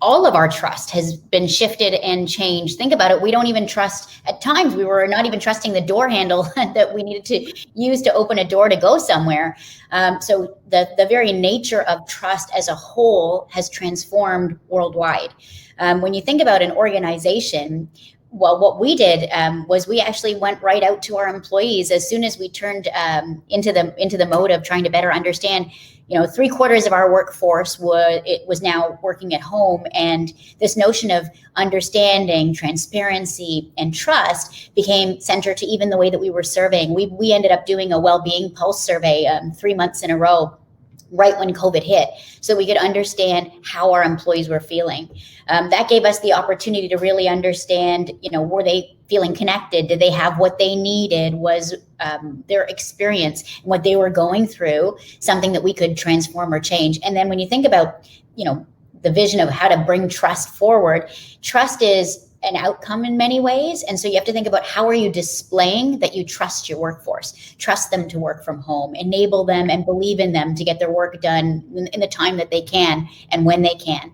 All of our trust has been shifted and changed. Think about it. We don't even trust, at times we were not even trusting the door handle that we needed to use to open a door to go somewhere. So the very nature of trust as a whole has transformed worldwide. When you think about an organization, well, what we did was we actually went right out to our employees as soon as we turned into the mode of trying to better understand. 3/4 of our workforce was now working at home, and this notion of understanding, transparency, and trust became center to even the way that we were surveying. We ended up doing a well-being pulse survey 3 months in a row, right when COVID hit, so we could understand how our employees were feeling. That gave us the opportunity to really understand, were they feeling connected? Did they have what they needed? Was their experience and what they were going through something that we could transform or change? And then when you think about, the vision of how to bring trust forward, trust is an outcome in many ways. And so you have to think about, how are you displaying that you trust your workforce, trust them to work from home, enable them and believe in them to get their work done in the time that they can and when they can.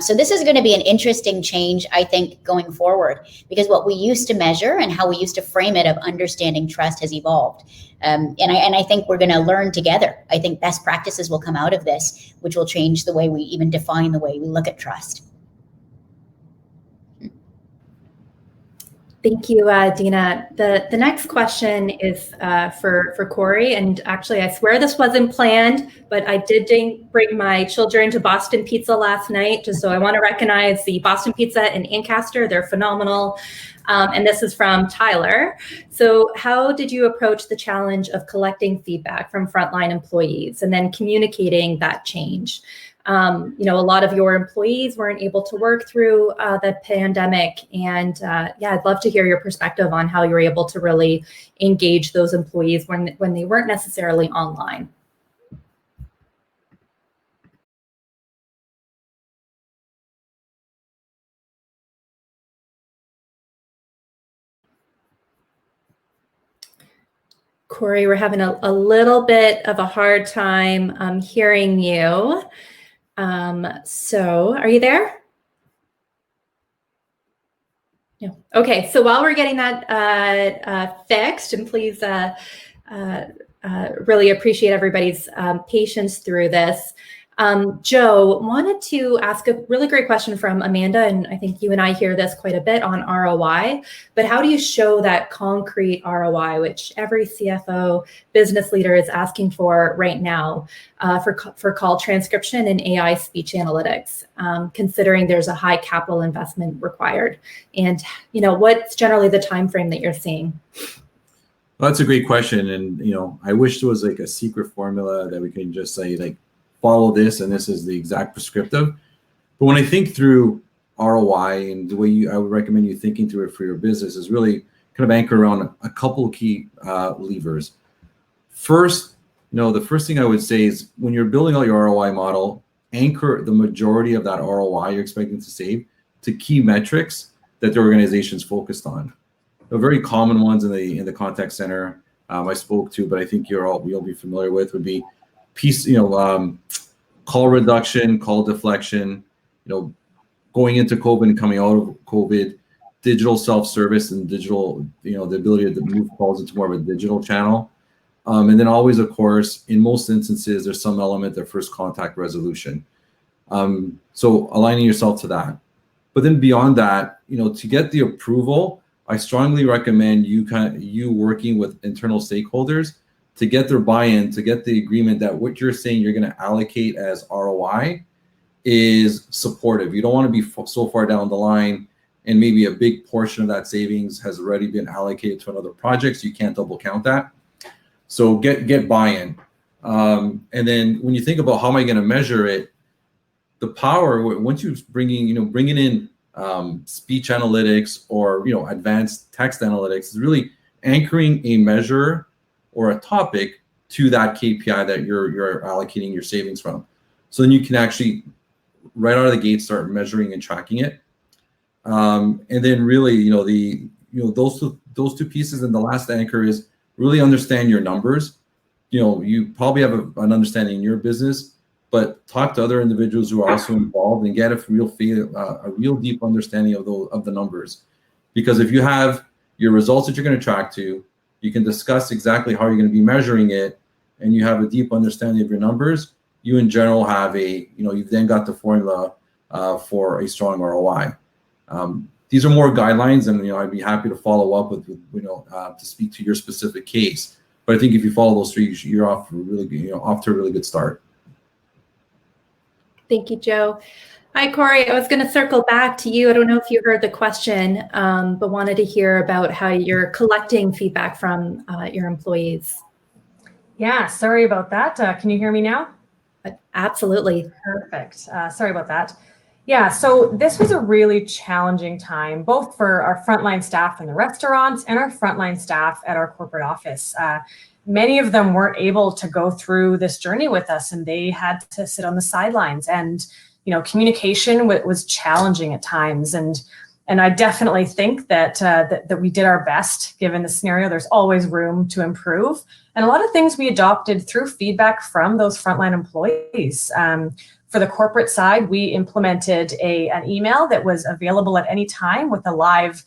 So this is going to be an interesting change, I think, going forward, because what we used to measure and how we used to frame it of understanding trust has evolved. And I think we're going to learn together. I think best practices will come out of this, which will change the way we even define the way we look at trust. Thank you, Deenah. The next question is for Cory, and actually I swear this wasn't planned, but I did bring my children to Boston Pizza last night, just so I want to recognize the Boston Pizza in Ancaster. They're phenomenal. And this is from Tyler. So how did you approach the challenge of collecting feedback from frontline employees and then communicating that change? A lot of your employees weren't able to work through the pandemic. And I'd love to hear your perspective on how you were able to really engage those employees when they weren't necessarily online. Cory, we're having a little bit of a hard time hearing you. So are you there? No. Okay, so while we're getting that fixed, and please really appreciate everybody's patience through this. Joe, wanted to ask a really great question from Amanda, and I think you and I hear this quite a bit on ROI, but how do you show that concrete ROI, which every CFO business leader is asking for right now for call transcription and AI speech analytics, considering there's a high capital investment required? And what's generally the time frame that you're seeing? Well, that's a great question. And, I wish there was like a secret formula that we can just say, like, follow this, and this is the exact prescriptive. But when I think through ROI and the way I would recommend you thinking through it for your business is really kind of anchor around a couple of key levers. First, the first thing I would say is when you're building out your ROI model, anchor the majority of that ROI you're expecting to save to key metrics that the organization's focused on. The very common ones in the contact center I spoke to, but I think you'll be familiar with, would be call reduction, call deflection, going into COVID and coming out of COVID, digital self-service and digital, the ability to move calls into more of a digital channel. And then always, of course, in most instances, there's some element of first contact resolution. So aligning yourself to that. But then beyond that, to get the approval, I strongly recommend you working with internal stakeholders to get their buy-in, to get the agreement that what you're saying you're going to allocate as ROI is supportive. You don't want to be so far down the line and maybe a big portion of that savings has already been allocated to another project, so you can't double count that. So get buy-in. And then when you think about how am I going to measure it, the power, once you're bringing in speech analytics or advanced text analytics, is really anchoring a measure or a topic to that KPI that you're allocating your savings from. So then you can actually right out of the gate start measuring and tracking it. And then really, those two pieces, and the last anchor is really understand your numbers. You probably have an understanding in your business, but talk to other individuals who are also involved and get a real deep understanding of the numbers. Because if you have your results that you're going to track to, you can discuss exactly how you're going to be measuring it, and you have a deep understanding of your numbers, you in general have you've then got the formula for a strong ROI. These are more guidelines, and I'd be happy to follow up with to speak to your specific case. But I think if you follow those three, you're off to a really good start. Thank you, Joe. Hi, Cory. I was going to circle back to you. I don't know if you heard the question, but wanted to hear about how you're collecting feedback from your employees. Yeah, sorry about that. Can you hear me now? Absolutely. Perfect. Sorry about that. Yeah, so this was a really challenging time, both for our frontline staff in the restaurants and our frontline staff at our corporate office. Many of them weren't able to go through this journey with us, and they had to sit on the sidelines. And communication was challenging at times. And I definitely think that we did our best given the scenario. There's always room to improve. And a lot of things we adopted through feedback from those frontline employees. For the corporate side, we implemented an email that was available at any time with a live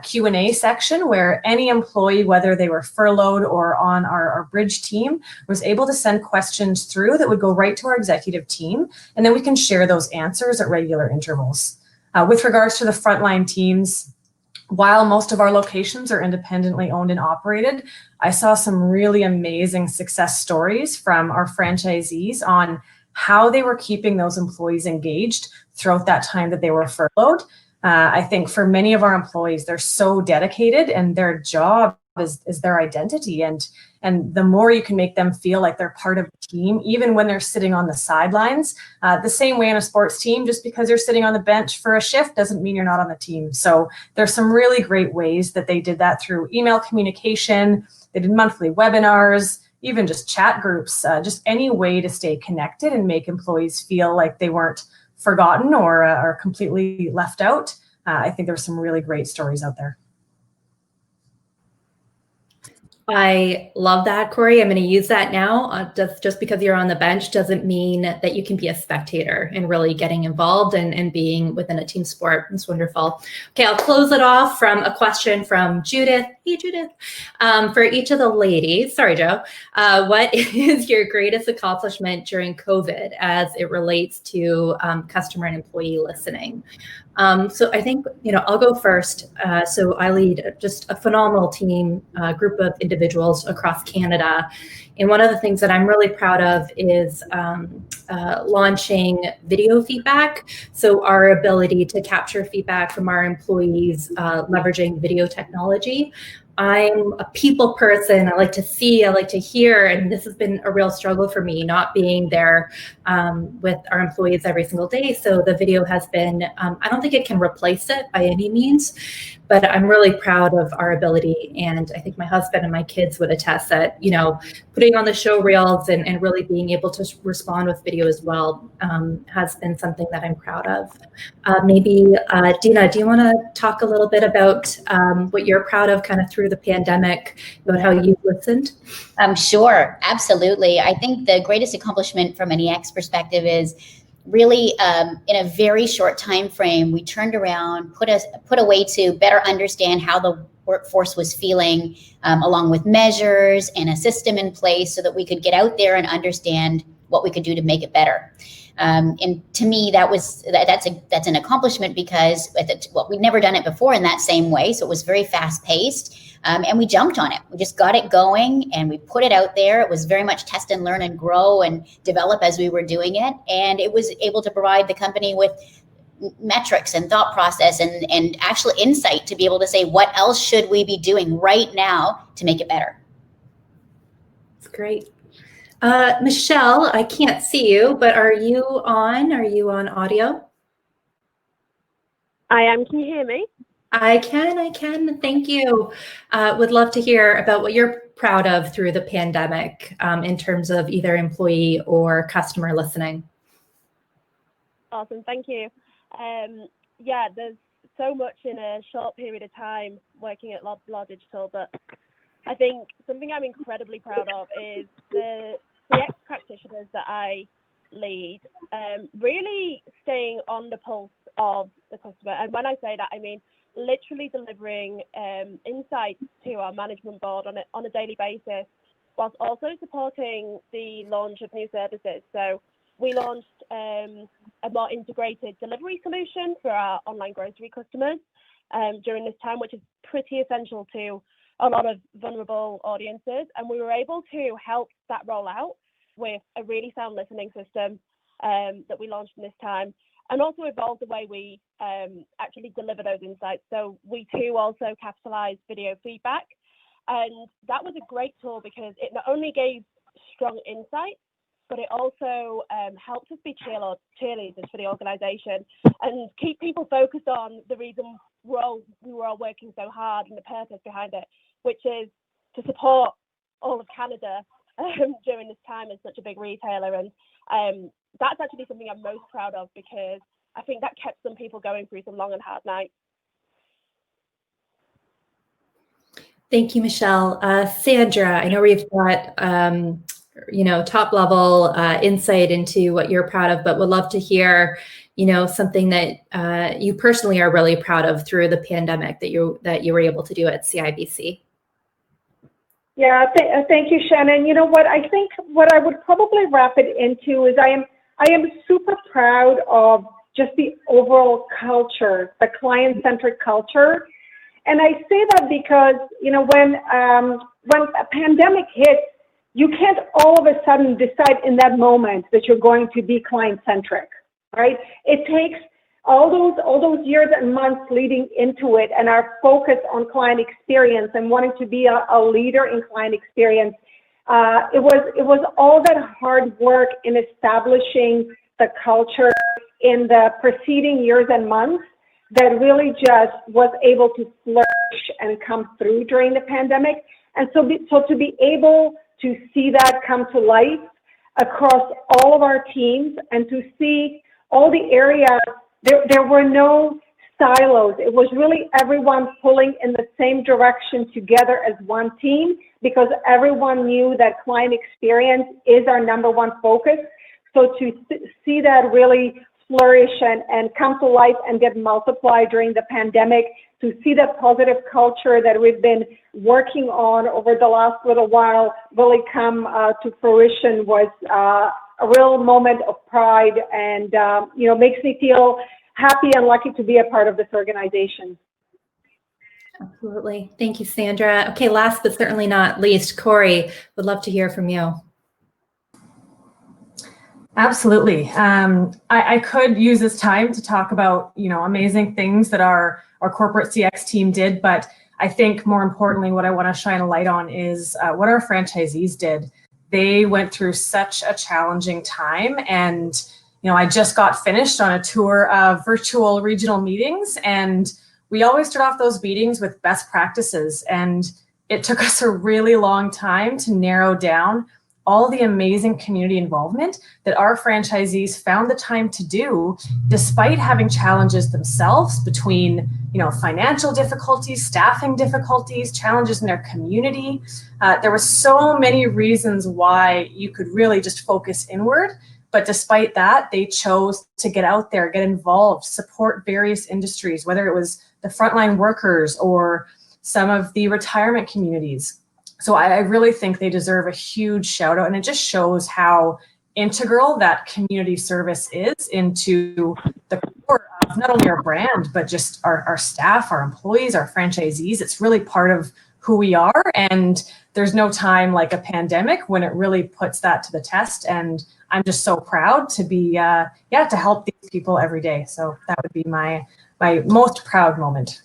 Q&A section where any employee, whether they were furloughed or on our bridge team, was able to send questions through that would go right to our executive team. And then we can share those answers at regular intervals. With regards to the frontline teams, while most of our locations are independently owned and operated, I saw some really amazing success stories from our franchisees on how they were keeping those employees engaged throughout that time that they were furloughed. I think for many of our employees, they're so dedicated, and their job is their identity. And the more you can make them feel like they're part of the team, even when they're sitting on the sidelines, the same way in a sports team, just because you're sitting on the bench for a shift doesn't mean you're not on the team. So there's some really great ways that they did that through email communication. They did monthly webinars, even just chat groups, just any way to stay connected and make employees feel like they weren't forgotten or completely left out. I think there's some really great stories out there. I love that, Cory. I'm going to use that now. Just because you're on the bench doesn't mean that you can be a spectator and really getting involved and being within a team sport. It's wonderful. Okay, I'll close it off from a question from Judith. Hey, Judith. For each of the ladies, sorry, Joe, what is your greatest accomplishment during COVID as it relates to customer and employee listening? So I think, I'll go first. So I lead just a phenomenal team, group of individuals across Canada. And one of the things that I'm really proud of is launching video feedback. So our ability to capture feedback from our employees, leveraging video technology. I'm a people person. I like to see, I like to hear, and this has been a real struggle for me, not being there with our employees every single day. So the video has been, I don't think it can replace it by any means, but I'm really proud of our ability. And I think my husband and my kids would attest that, putting on the show reels and really being able to respond with video as well has been something that I'm proud of. Maybe, Deenah, do you want to talk a little bit about what you're proud of kind of through the pandemic, about how you've listened? Sure, absolutely. I think the greatest accomplishment from an EX perspective is really in a very short time frame, we turned around, put a way to better understand how the workforce was feeling, along with measures and a system in place so that we could get out there and understand what we could do to make it better. And to me, that's an accomplishment because we'd never done it before in that same way. So it was very fast paced. And we jumped on it. We just got it going and we put it out there. It was very much test and learn and grow and develop as we were doing it. And it was able to provide the company with metrics and thought process and actual insight to be able to say, what else should we be doing right now to make it better? That's great. Michelle, I can't see you, but are you on? Are you on audio? I am. Can you hear me? I can. Thank you. Would love to hear about what you're proud of through the pandemic in terms of either employee or customer listening. Awesome. Thank you. Yeah, there's so much in a short period of time working at Loblaw Digital, but I think something I'm incredibly proud of is the CX practitioners that I lead, really staying on the pulse of the customer. And when I say that, I mean literally delivering insights to our management board on a daily basis, whilst also supporting the launch of new services. So we launched a more integrated delivery solution for our online grocery customers during this time, which is pretty essential to a lot of vulnerable audiences. And we were able to help that roll out with a really sound listening system that we launched in this time, and also evolve the way we actually deliver those insights. So we too also capitalized video feedback. And that was a great tool because it not only gave strong insights, but it also helped us be cheerleaders for the organization and keep people focused on the reason we were all working so hard and the purpose behind it, which is to support all of Canada during this time as such a big retailer. And that's actually something I'm most proud of, because I think that kept some people going through some long and hard nights. Thank you, Michelle. Sandra, I know we've got top level insight into what you're proud of, but would love to hear, something that you personally are really proud of through the pandemic that you were able to do at CIBC. Yeah, thank you, Shannon. You know what? I think what I would probably wrap it into is I am super proud of just the overall culture, the client-centric culture. And I say that because, when a pandemic hits, you can't all of a sudden decide in that moment that you're going to be client-centric, right? It takes all those years and months leading into it, and our focus on client experience and wanting to be a leader in client experience. It was all that hard work in establishing the culture in the preceding years and months that really just was able to flourish and come through during the pandemic. And so to be able to see that come to life across all of our teams and to see all the areas, there were no silos. It was really everyone pulling in the same direction together as one team, because everyone knew that client experience is our number one focus. So to see that really flourish and come to life and get multiplied during the pandemic, to see that positive culture that we've been working on over the last little while really come to fruition was a real moment of pride, and makes me feel happy and lucky to be a part of this organization. Absolutely. Thank you, Sandra. Okay, last but certainly not least, Cory, would love to hear from you. Absolutely. I could use this time to talk about, amazing things that our corporate CX team did, but I think more importantly, what I want to shine a light on is what our franchisees did. They went through such a challenging time, and I just got finished on a tour of virtual regional meetings, and we always start off those meetings with best practices, and it took us a really long time to narrow down all the amazing community involvement that our franchisees found the time to do, despite having challenges themselves between, financial difficulties, staffing difficulties, challenges in their community. There were so many reasons why you could really just focus inward. But despite that, they chose to get out there, get involved, support various industries, whether it was the frontline workers or some of the retirement communities. So I really think they deserve a huge shout out, and it just shows how integral that community service is into the core of not only our brand, but just our staff, our employees, our franchisees. It's really part of who we are, and there's no time like a pandemic when it really puts that to the test. And I'm just so proud to be, to help these people every day. So that would be my most proud moment.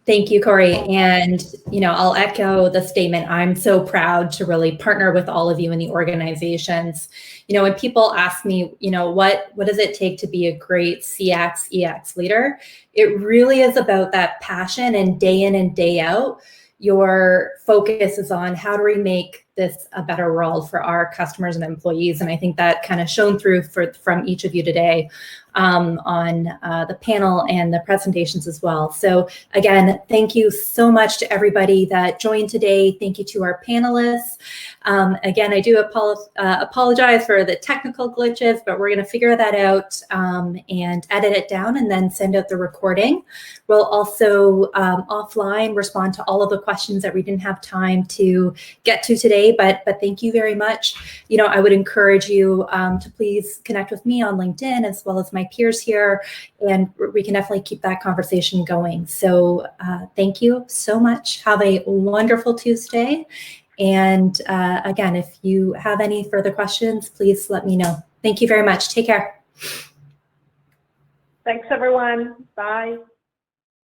Thank you, Cory. And, I'll echo the statement. I'm so proud to really partner with all of you in the organizations. When people ask me, what does it take to be a great CX, EX leader? It really is about that passion, and day in and day out, your focus is on how do we make this a better world for our customers and employees. And I think that kind of shone through from each of you today on the panel and the presentations as well. So again, thank you so much to everybody that joined today. Thank you to our panelists. Again, I do apologize for the technical glitches, but we're going to figure that out and edit it down and then send out the recording. We'll also offline respond to all of the questions that we didn't have time to get to today, but thank you very much. I would encourage you to please connect with me on LinkedIn as well as my peers here, and we can definitely keep that conversation going. So thank you so much. Have a wonderful Tuesday. And again, if you have any further questions, please let me know. Thank you very much. Take care. Thanks, everyone. Bye.